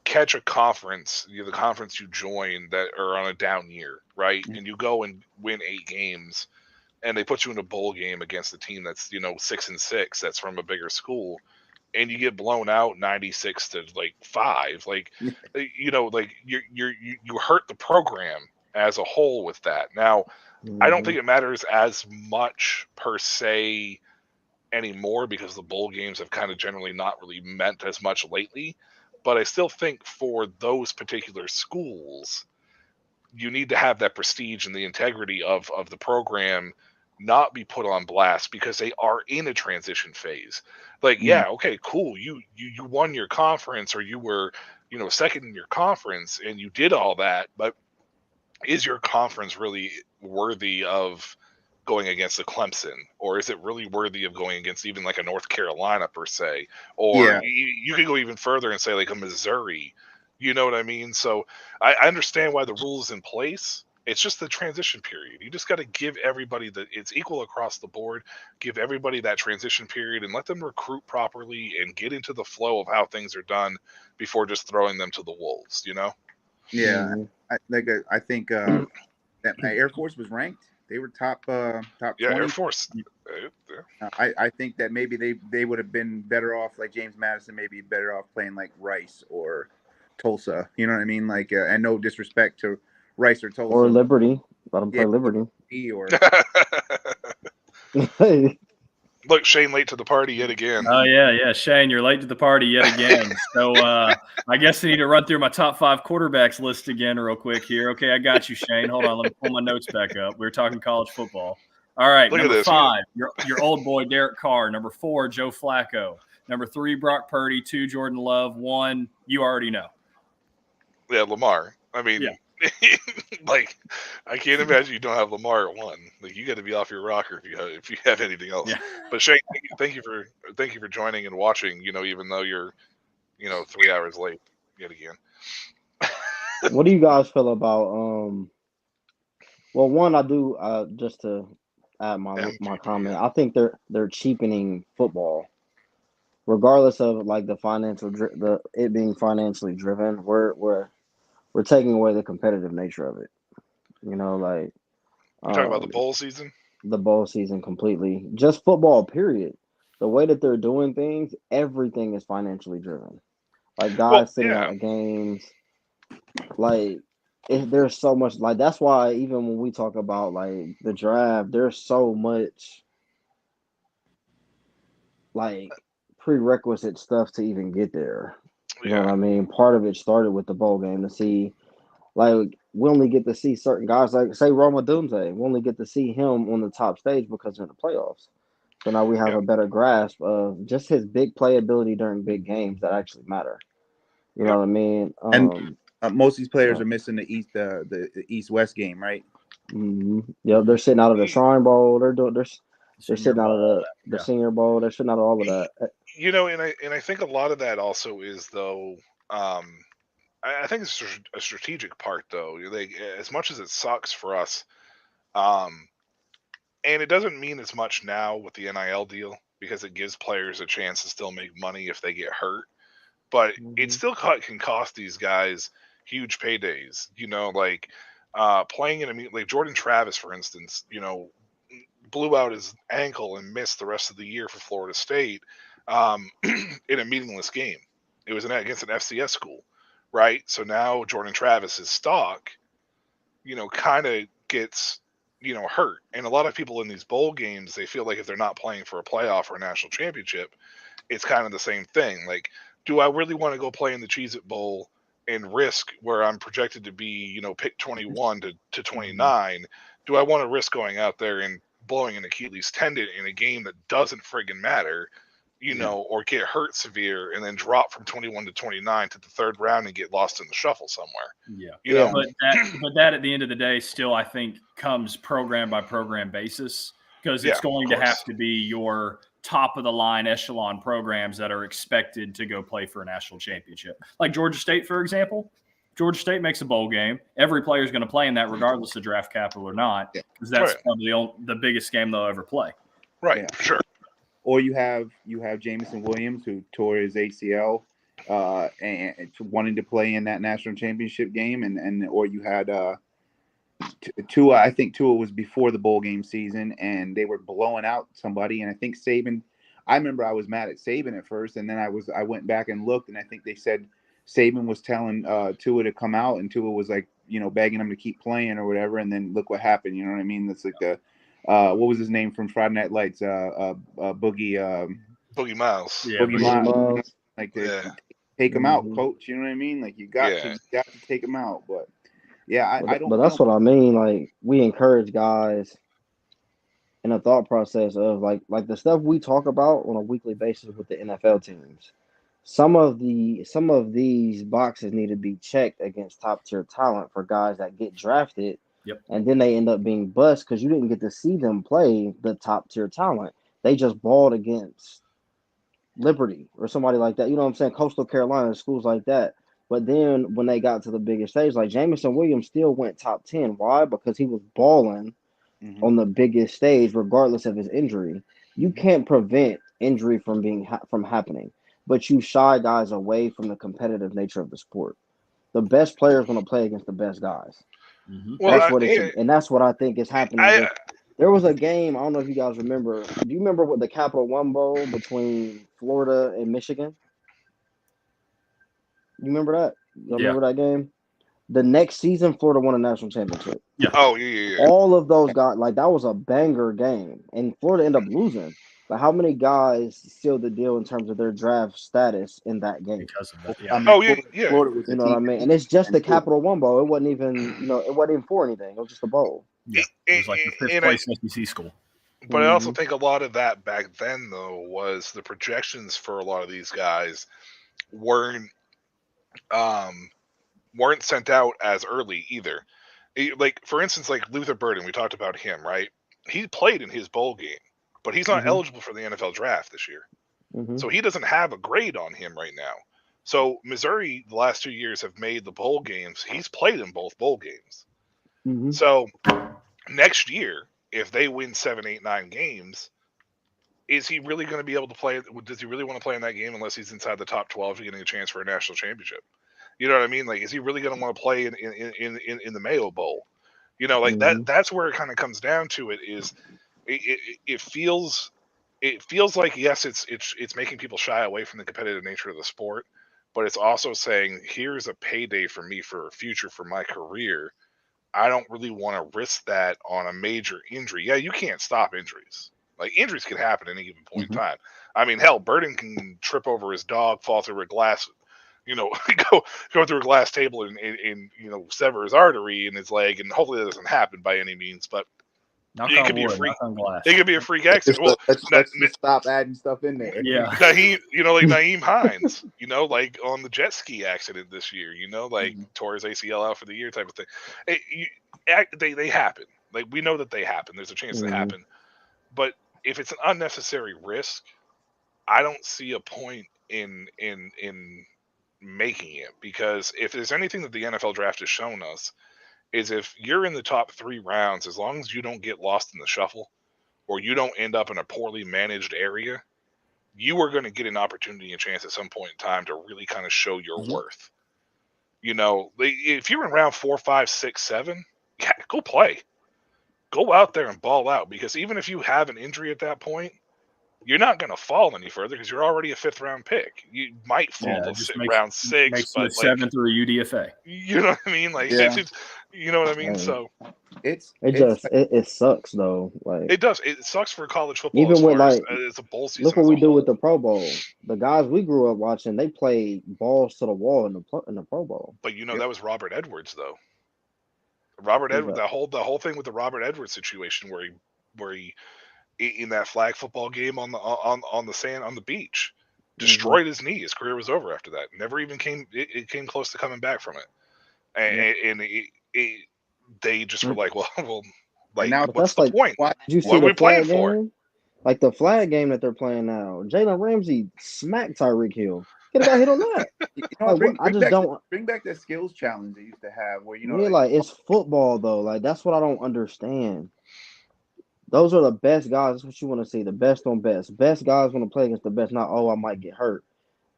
catch a conference, the conference you join that are on a down year, right? Mm-hmm. And you go and win 8 games, and they put you in a bowl game against a team that's 6 and 6, that's from a bigger school, and you get blown out 96-5. Like, like you hurt the program as a whole with that. Now, I don't think it matters as much per se anymore because the bowl games have kind of generally not really meant as much lately. But I still think for those particular schools, you need to have that prestige and the integrity of the program not be put on blast because they are in a transition phase. Like, yeah, okay, cool. You won your conference, or you were, second in your conference, and you did all that, but is your conference really worthy of going against a Clemson, or is it really worthy of going against even like a North Carolina per se, or Yeah. you could go even further and say like a Missouri, you know what I mean? So I understand why the rule is in place. It's just the transition period. You just got to give everybody it's equal across the board. Give everybody that transition period and let them recruit properly and get into the flow of how things are done before just throwing them to the wolves. Yeah. Mm-hmm. I think that Air Force was ranked. They were top Yeah, 20. Air Force. I think that maybe they would have been better off, like James Madison, maybe better off playing like Rice or Tulsa. You know what I mean? Like, and no disrespect to Rice or Tulsa, Or Liberty. Let them yeah, play Liberty. or Look, Shane late to the party yet again. Oh, yeah. Shane, you're late to the party yet again. So I guess I need to run through my top 5 quarterbacks list again real quick here. Okay, I got you, Shane. Hold on. Let me pull my notes back up. We were talking college football. All right, Look at number this. 5, your old boy, Derek Carr. Number 4, Joe Flacco. Number 3, Brock Purdy. 2, Jordan Love. 1, you already know. Yeah, Lamar. I mean, like, I can't imagine you don't have Lamar at 1. Like, you got to be off your rocker if you have anything else. Yeah. But Shane, thank you for joining and watching. Even though you're 3 hours late yet again. What do you guys feel about well, one, I do just to add my MVP, comment. yeah. I think they're cheapening football, regardless of like the it being financially driven. We're taking away the competitive nature of it. Like You talking about the bowl season? the bowl season completely. Just football, period. The way that they're doing things, everything is financially driven. Like Well, guys sitting yeah. out of games, like there's so much. Like that's why even when we talk about like the draft, there's so much like prerequisite stuff to even get there. You know what I mean? Part of it started with the bowl game to see, like, we only get to see certain guys, like, say, Roma Doomsday. We only get to see him on the top stage because they're in the playoffs. So now we have a better grasp of just his big playability during big games that actually matter. You know what I mean? And most of these players are missing the East-West game, right? Mm-hmm. Yeah, they're sitting out of the Shrine Bowl. They're sitting out of the Senior Bowl. They're sitting out of all of that. And I think a lot of that also is though. I think it's a strategic part though. Like, as much as it sucks for us, and it doesn't mean as much now with the NIL deal because it gives players a chance to still make money if they get hurt. But it still can cost these guys huge paydays. Like playing in like Jordan Travis, for instance. Blew out his ankle and missed the rest of the year for Florida State in a meaningless game. It was against an FCS school, right? So now Jordan Travis's stock, kind of gets, hurt. And a lot of people in these bowl games, they feel like if they're not playing for a playoff or a national championship, it's kind of the same thing. Like, do I really want to go play in the Cheez-It Bowl and risk where I'm projected to be, pick 21 to 29? Do I want to risk going out there and blowing an Achilles tendon in a game that doesn't friggin' matter, or get hurt severe and then drop from 21 to 29 to the third round and get lost in the shuffle somewhere? Yeah. But that at the end of the day still, I think, comes program by program basis, because it's going to have to be your top of the line echelon programs that are expected to go play for a national championship. Like Georgia State, for example. Georgia State makes a bowl game. Every player is going to play in that regardless of draft capital or not, because that's probably the biggest game they'll ever play. Right, for sure. Or you have Jameson Williams, who tore his ACL and wanting to play in that national championship game, or you had Tua. I think Tua was before the bowl game season, and they were blowing out somebody. And I think Saban. I remember I was mad at Saban at first, and then I went back and looked, and I think they said Saban was telling Tua to come out, and Tua was like, begging him to keep playing or whatever. And then look what happened. You know what I mean? That's like what was his name from Friday Night Lights? Boogie. Boogie Miles. Yeah, Boogie Miles. Like Yeah. take him out, coach. You know what I mean? Like you got to take him out. But yeah, I don't. But that's what I mean. Like we encourage guys in a thought process of like the stuff we talk about on a weekly basis with the NFL teams. Some of these boxes need to be checked against top tier talent for guys that get drafted, and then they end up being bust because you didn't get to see them play the top tier talent. They just balled against Liberty or somebody like that. You know what I'm saying? Coastal Carolina, schools like that. But then when they got to the biggest stage, like Jameson Williams still went top 10. Why? Because he was balling on the biggest stage, regardless of his injury. You can't prevent injury from happening, but you shy guys away from the competitive nature of the sport. The best players want to play against the best guys. Well, That's what and that's what I think is happening. There was a game, I don't know if you guys remember. Do you remember what the Capital One Bowl between Florida and Michigan? You remember that? You remember that game? The next season, Florida won a national championship. Yeah. Oh, yeah. All of those guys, like that was a banger game. And Florida ended up losing. But how many guys sealed the deal in terms of their draft status in that game? Because of that, I mean, Florida was you know what I mean? And it's just the Capital One Bowl. It wasn't even, it wasn't even for anything. It was just a bowl. Yeah. It was like the fifth place SEC school. But I also think a lot of that back then, though, was the projections for a lot of these guys weren't sent out as early either. Like, for instance, like Luther Burden, we talked about him, right? He played in his bowl game, but he's not eligible for the NFL draft this year. So he doesn't have a grade on him right now. So Missouri, the last 2 years, have made the bowl games. He's played in both bowl games. So next year, if they win 7, 8, 9 games, is he really going to be able to play? Does he really want to play in that game unless he's inside the top 12 to getting a chance for a national championship? You know what I mean? Like, is he really going to want to play in the Mayo Bowl? You know, like that's where it kind of comes down to it. Is it feels like, yes, it's making people shy away from the competitive nature of the sport, but it's also saying, here's a payday for me for a future for my career. I don't really want to risk that on a major injury. Yeah, you can't stop injuries. Like, injuries can happen at any given point in time. I mean, hell, Burden can trip over his dog, fall through a glass, go through a glass table and sever his artery in his leg, and hopefully that doesn't happen by any means. But it could be a freak. It could be a freak accident. Well, let's just stop adding stuff in there. Yeah, Naeem Hines, like on the jet ski accident this year, tore his ACL out for the year type of thing. They happen. Like, we know that they happen. There's a chance they happen. But if it's an unnecessary risk, I don't see a point in making it, because if there's anything that the NFL draft has shown us, is if you're in the top 3 rounds, as long as you don't get lost in the shuffle or you don't end up in a poorly managed area, you are going to get an opportunity and chance at some point in time to really kind of show your worth. If you're in round 4, 5, 6, 7, yeah, go play. Go out there and ball out, because even if you have an injury at that point, you're not going to fall any further because you're already a 5th round pick. You might fall to round 6, but 7th or a UDFA. You know what I mean? Like, you know what I mean? So it sucks though. Like, it does. It sucks for college football. Even with it's a bowl season. Look what we do with the Pro Bowl. The guys we grew up watching, they played balls to the wall in the Pro Bowl. But that was Robert Edwards though. Robert Edwards, the whole thing with the Robert Edwards situation where he in that flag football game on the sand on the beach, destroyed his knee. His career was over after that. Never even came close to coming back from it. And they just were like, well, like, now what's the point? Did you see the flag game? Like the flag game that they're playing now, Jalen Ramsey smacked Tyreek Hill. Could have got hit on that. Bring back that skills challenge they used to have, where it's football though. Like, that's what I don't understand. Those are the best guys. That's what you want to see. The best on best. Best guys want to play against the best. Not, I might get hurt.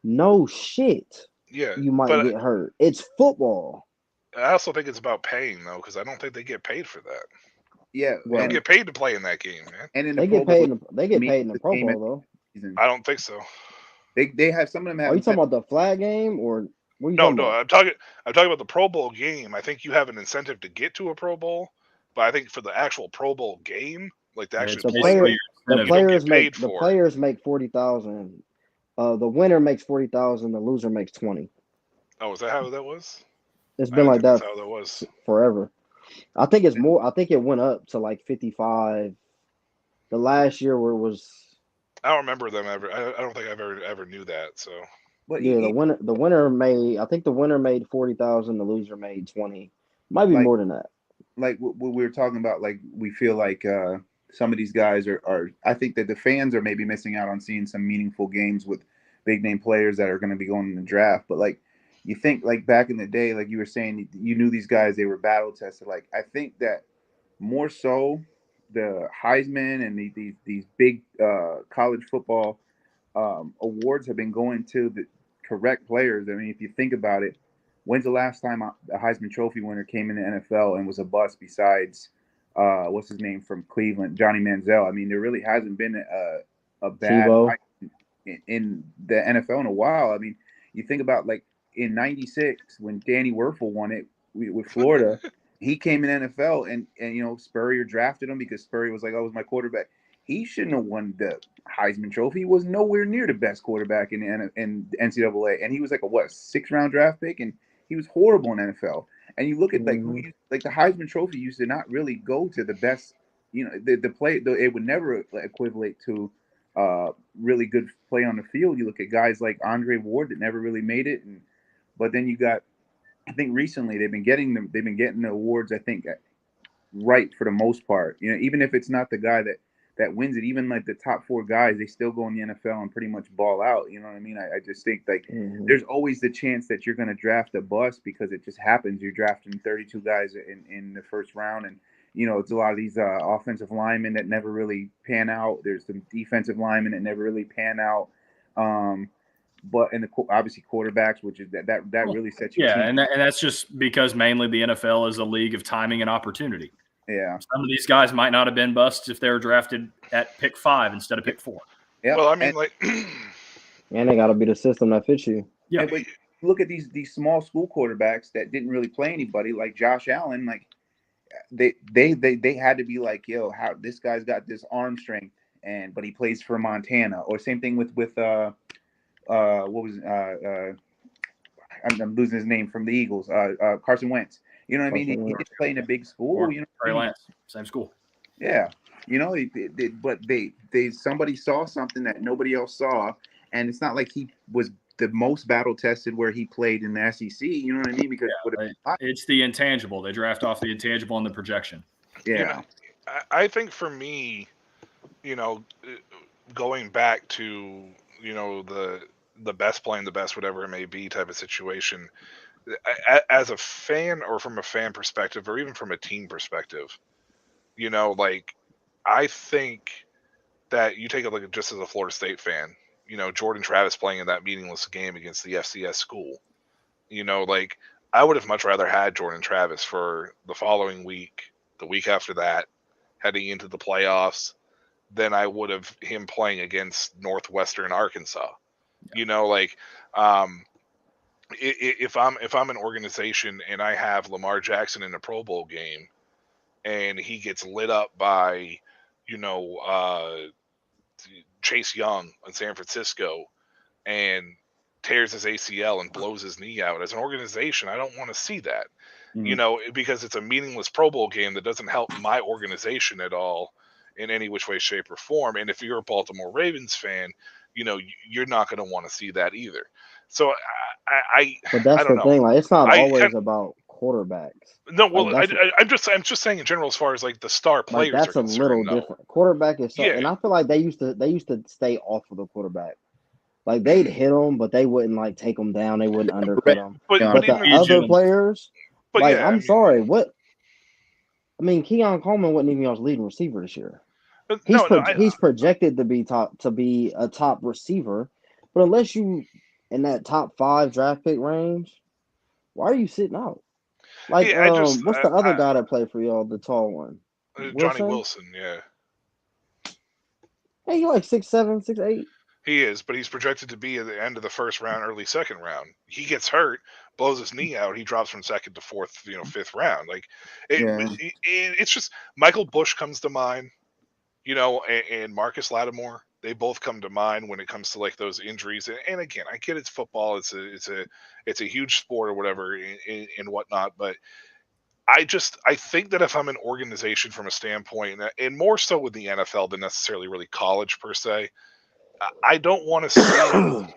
No shit. Yeah, you might get hurt. It's football. I also think it's about paying though, because I don't think they get paid for that. Yeah, they get paid to play in that game, man. And they get paid in the Pro Bowl though. I don't think so. They have, some of them have. Are you talking about the flag game or? No. I'm talking about the Pro Bowl game. I think you have an incentive to get to a Pro Bowl, but I think for the actual Pro Bowl game, Like, to actually It's play. basically The incentive. players get paid make the for it. players make 40,000. The winner makes 40,000. The loser makes 20. Oh, is that how that was? It's I been didn't like think that's that how that was. forever. I think it's more. I think it went up to like 55. The last year where it was, I don't remember them ever. I don't think I've ever knew that. So But yeah, the winner made. I think the winner made 40,000. The loser made 20. Might be like more than that. like what we were talking about, like we feel like some of these guys are. I think that the fans are maybe missing out on seeing some meaningful games with big name players that are going to be going in the draft. But like you think, like back in the day, like you were saying, you knew these guys, they were battle tested. Like I think that more so the Heisman and these big college football awards have been going to the correct players. I mean, if you think about it, when's the last time a Heisman Trophy winner came in the NFL and was a bust besides what's his name from Cleveland, Johnny Manziel? I mean, there really hasn't been a bad Tebow. in the NFL in a while. I mean, you think about like in '96 when Danny Werfel won it with Florida. He came in NFL and you know Spurrier drafted him because Spurrier was like, "Oh, it was my quarterback." He shouldn't have won the Heisman Trophy. He was nowhere near the best quarterback in NCAA, and he was like a 6th-round draft pick, and he was horrible in NFL. And you look at like who like the Heisman Trophy used to not really go to the best. You know, it would never equivalent to really good play on the field. You look at guys like Andre Ward that never really made it, but then you got. I think recently they've been getting them. They've been getting the awards. I think right for the most part. You know, even if it's not the guy that wins it, even like the top 4 guys, they still go in the NFL and pretty much ball out. You know what I mean? I just think like there's always the chance that you're going to draft a bust because it just happens. You're drafting 32 guys in the first round, and you know it's a lot of these offensive linemen that never really pan out. There's some defensive linemen that never really pan out. But obviously quarterbacks, which is that really sets your Yeah, team. and that's just because mainly the NFL is a league of timing and opportunity. Yeah. Some of these guys might not have been busts if they were drafted at pick 5 instead of pick 4. Yeah. well, I mean, like, And they got to be the system that fits you. Yeah. But look at these small school quarterbacks that didn't really play anybody, like Josh Allen. Like they had to be like, yo, how this guy's got this arm strength, but he plays for Montana. Or same thing with what was I'm losing his name from the Eagles. Carson Wentz. You know what I mean? He didn't play in a big school. Or you know, Trey Lance, same school. Yeah, you know, but they somebody saw something that nobody else saw, and it's not like he was the most battle tested where he played in the SEC. You know what I mean? Because it's the intangible. They draft off the intangible and the projection. Yeah, you know, I think for me, you know, going back to the best playing the best, whatever it may be, type of situation. As a fan, or from a fan perspective, or even from a team perspective, you know, like, I think that you take a look at, just as a Florida State fan, you know, Jordan Travis playing in that meaningless game against the FCS school. You know, like, I would have much rather had Jordan Travis for the following week, the week after that, heading into the playoffs, than I would have him playing against Northwestern Arkansas. You know, like, if I'm an organization and I have Lamar Jackson in a Pro Bowl game, and he gets lit up by, you know, Chase Young in San Francisco, and tears his ACL and blows his knee out, as an organization, I don't want to see that. You know, because it's a meaningless Pro Bowl game that doesn't help my organization at all in any which way, shape, or form. And if you're a Baltimore Ravens fan, you know, you're not going to want to see that either. So But that's I don't the know. thing. Like, it's not always about quarterbacks. No, well, Like, I'm just saying in general, as far as like the star players that's are a little concerned. No. different. Quarterback is so, Yeah. and I feel like they used to stay off of the quarterback. Like, they'd hit them, but they wouldn't like take them down. They wouldn't undercut them. But the even other players, But like, yeah, I'm sorry, what? I mean, Keon Coleman wasn't even y'all's leading receiver this year. He's projected to be a top receiver, but unless you in that top 5 draft pick range, why are you sitting out? Like, what's the other guy that played for y'all, the tall one? Johnny Wilson, yeah. Hey, he like 6'7", 6'8". He is, but he's projected to be at the end of the first round, early second round. He gets hurt, blows his knee out. He drops from second to fourth, 5th round. Like, it's just Michael Bush comes to mind. and Marcus Lattimore, they both come to mind when it comes to like those injuries. And again, I get it's football, it's a huge sport or whatever and whatnot, but I think that if I'm an organization from a standpoint, and more so with the NFL than necessarily really college per se, I don't want to see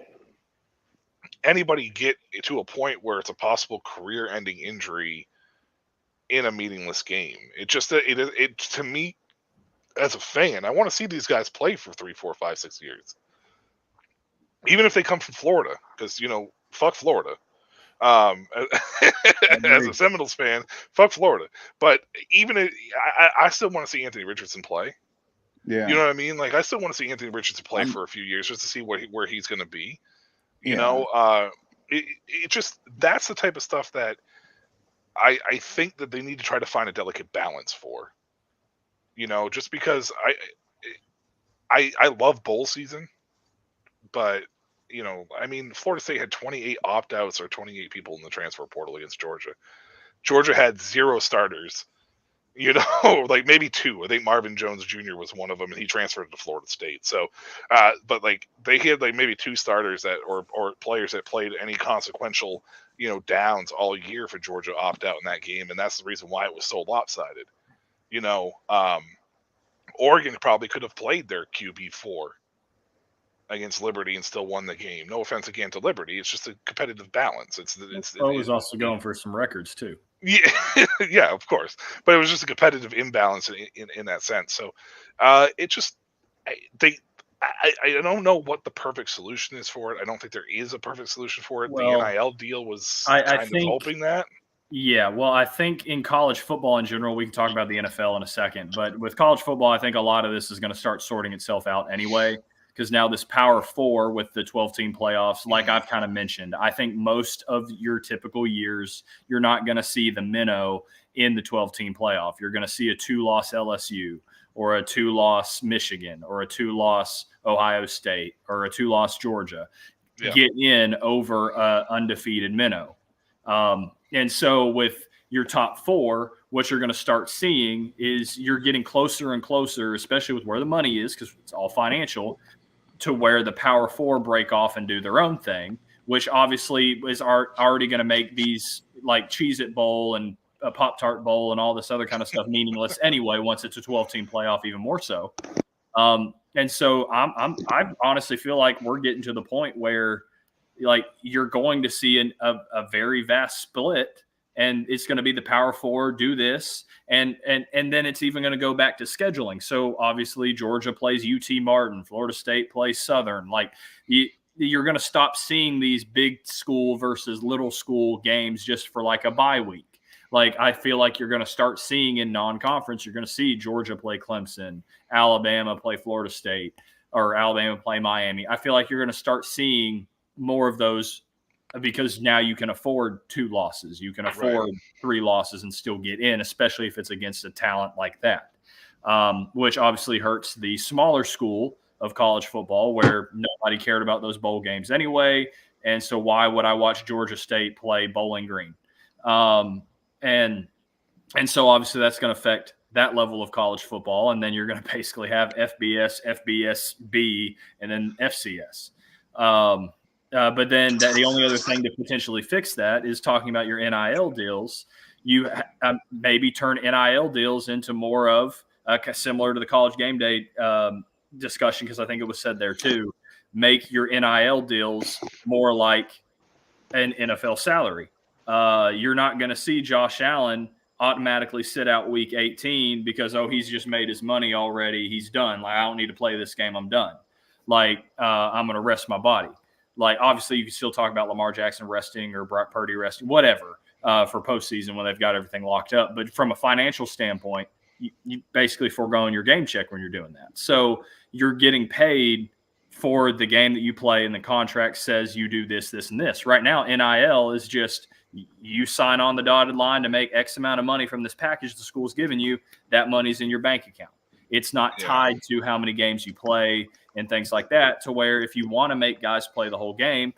anybody get to a point where it's a possible career-ending injury in a meaningless game. It just it to me as a fan, I want to see these guys play for 3, 4, 5, 6 years, even if they come from Florida, because fuck Florida. As a Seminoles fan, fuck Florida. But even I still want to see Anthony Richardson play. Yeah, you know what I mean. Like I still want to see Anthony Richardson play for a few years just to see where he's going to be. It just that's the type of stuff that I think that they need to try to find a delicate balance for. Just because I love bowl season, but I mean, Florida State had 28 opt-outs or 28 people in the transfer portal against Georgia. Georgia had 0 starters. Like maybe 2. I think Marvin Jones Jr. was one of them, and he transferred to Florida State. So, but like they had like maybe 2 starters or players that played any consequential downs all year for Georgia opt out in that game, and that's the reason why it was so lopsided. Oregon probably could have played their QB4 against Liberty and still won the game. No offense again to Liberty, it's just a competitive balance. It was also going for some records too. Yeah, yeah, of course, but it was just a competitive imbalance in that sense. So, it just I don't know what the perfect solution is for it. I don't think there is a perfect solution for it. Well, the NIL deal was kind of hoping that. Yeah, well, I think in college football in general, we can talk about the NFL in a second, but with college football, I think a lot of this is going to start sorting itself out anyway, because now this Power 4 with the 12-team playoffs, like I've kind of mentioned, I think most of your typical years, you're not going to see the minnow in the 12-team playoff. You're going to see a 2-loss LSU or a 2-loss Michigan or a 2-loss Ohio State or a 2-loss Georgia get in over an undefeated minnow. And so with your top 4, what you're going to start seeing is you're getting closer and closer, especially with where the money is, because it's all financial, to where the Power 4 break off and do their own thing, which obviously is already going to make these like Cheez-It Bowl and a Pop-Tart Bowl and all this other kind of stuff meaningless anyway, once it's a 12-team playoff, even more so. And so I honestly feel like we're getting to the point where like you're going to see a very vast split, and it's going to be the Power 4 do this, and then it's even going to go back to scheduling. So obviously Georgia plays UT Martin, Florida State plays Southern. Like you're going to stop seeing these big school versus little school games just for like a bye week. Like I feel like you're going to start seeing in non-conference, you're going to see Georgia play Clemson, Alabama play Florida State, or Alabama play Miami. I feel like you're going to start seeing more of those because now you can afford 2 losses. You can afford 3 losses and still get in, especially if it's against a talent like that, which obviously hurts the smaller school of college football where nobody cared about those bowl games anyway. And so why would I watch Georgia State play Bowling Green? And so obviously that's going to affect that level of college football. And then you're going to basically have FBS, FBSB, and then FCS. But then the only other thing to potentially fix that is talking about your NIL deals. You maybe turn NIL deals into more of similar to the College Game Day discussion, because I think it was said there too, make your NIL deals more like an NFL salary. You're not going to see Josh Allen automatically sit out week 18 because, he's just made his money already. He's done. Like, I don't need to play this game. I'm done. Like, I'm going to rest my body. Like, obviously, you can still talk about Lamar Jackson resting or Brock Purdy resting, whatever, for postseason when they've got everything locked up. But from a financial standpoint, you basically foregoing your game check when you're doing that. So you're getting paid for the game that you play, and the contract says you do this, this, and this. Right now, NIL is just you sign on the dotted line to make X amount of money from this package the school's giving you. That money's in your bank account. It's not tied to how many games you play and things like that, to where if you want to make guys play the whole game,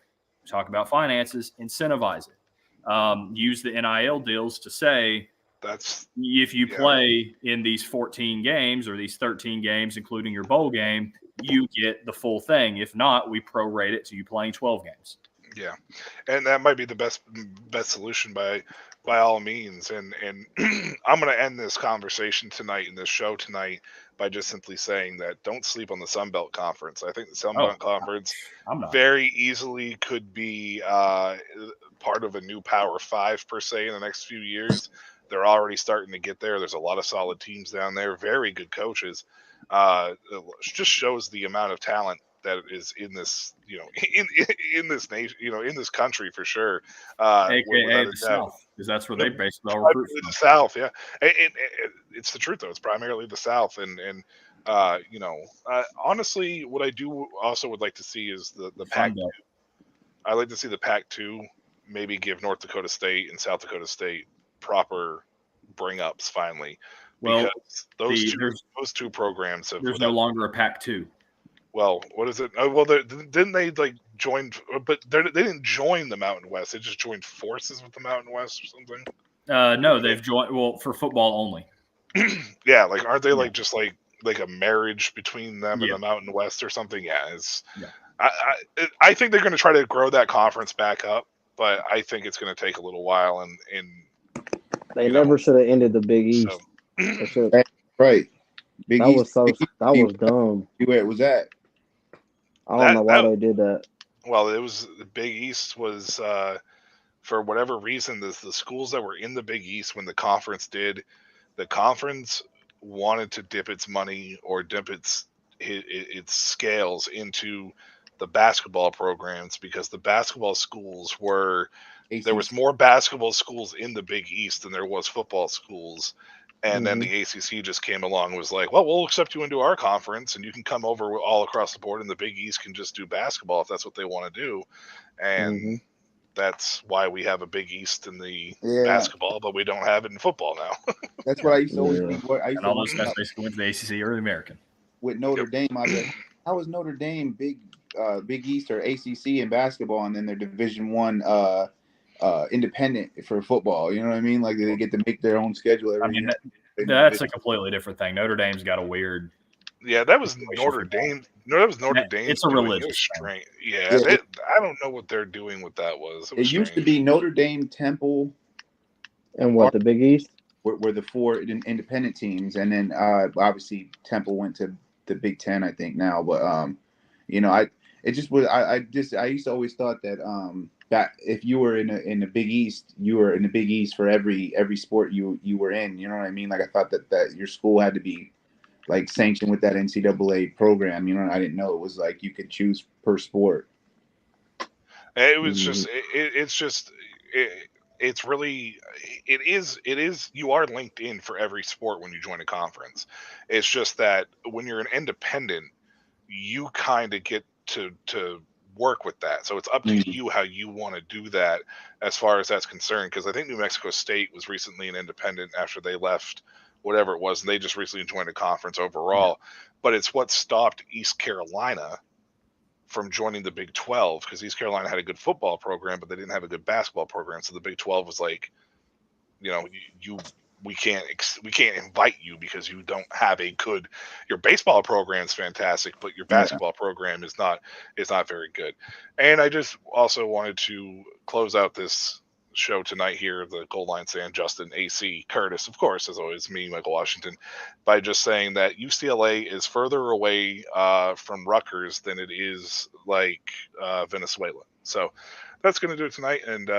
talk about finances, incentivize it. Use the NIL deals to say, That's if you play in these 14 games or these 13 games, including your bowl game, you get the full thing. If not, we prorate it to you playing 12 games. Yeah, and that might be the best solution by all means. And I'm going to end this conversation tonight in this show tonight by just simply saying that don't sleep on the Sun Belt Conference. I think the Sun Belt Conference very easily could be part of a new Power 5 per se in the next few years. They're already starting to get there. There's a lot of solid teams down there, very good coaches. It just shows the amount of talent that is in this, in this nation, in this country for sure. AKA the South, because that's where they basically all recruit from. The South, yeah. It's the truth though. It's primarily the South, and honestly, what I do also would like to see is the Pac-2. I like to see the Pac-2 maybe give North Dakota State and South Dakota State proper bring-ups finally. Well, because those two programs have. There's no longer a Pac-2. Well, what is it? Well, didn't they join? But they didn't join the Mountain West. They just joined forces with the Mountain West or something. No, they've joined. Well, for football only. Yeah, aren't they just like a marriage between them and the Mountain West or something? Yeah, I think they're going to try to grow that conference back up, but I think it's going to take a little while. And they never should have ended the Big East. Right. Big that East, was dumb. Where it was at? I don't know why they did that. Well, it was the Big East was for whatever reason the schools that were in the Big East when the conference wanted to dip its money or dip its scales into the basketball programs because the basketball schools were there was more basketball schools in the Big East than there was football schools. And then the ACC just came along and was like, well, we'll accept you into our conference and you can come over all across the board and the Big East can just do basketball if that's what they want to do. And that's why we have a Big East in the basketball, but we don't have it in football now. That's what I used to always think. And all those guys basically went to the ACC or the American. With Notre Dame, I was like, how is Notre Dame Big East or ACC in basketball and then they're Division I independent for football? You know what I mean? Like they get to make their own schedule every year. That's a completely different thing. Notre Dame's got a weird. Yeah, that was Notre Dame. No, that was Notre Dame. It's a religious strange. Yeah, I don't know what they're doing with that was. It used to be Notre Dame, Temple, and the Big East were the four independent teams, and then obviously Temple went to the Big Ten, I think now. But I used to always thought that if you were in the Big East, you were in the Big East for every sport you were in. You know what I mean? Like I thought that your school had to be like sanctioned with that NCAA program. You know, I didn't know it was like you could choose per sport. It was just it's really you are linked in for every sport when you join a conference. It's just that when you're an independent, you kind of get to work with that. So it's up to you how you want to do that as far as that's concerned. Because I think New Mexico State was recently an independent after they left whatever it was, and they just recently joined a conference overall. But it's what stopped East Carolina from joining the Big 12 because East Carolina had a good football program, but they didn't have a good basketball program. So the Big 12 was like, we can't invite you because you don't have your baseball program's fantastic, but your basketball program is not very good. And I just also wanted to close out this show tonight here, the Goal Line Sand, Justin, AC, Curtis, of course, as always, me, Michael Washington, by just saying that UCLA is further away from Rutgers than it is like Venezuela. So that's going to do it tonight. And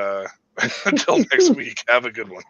until next week, have a good one.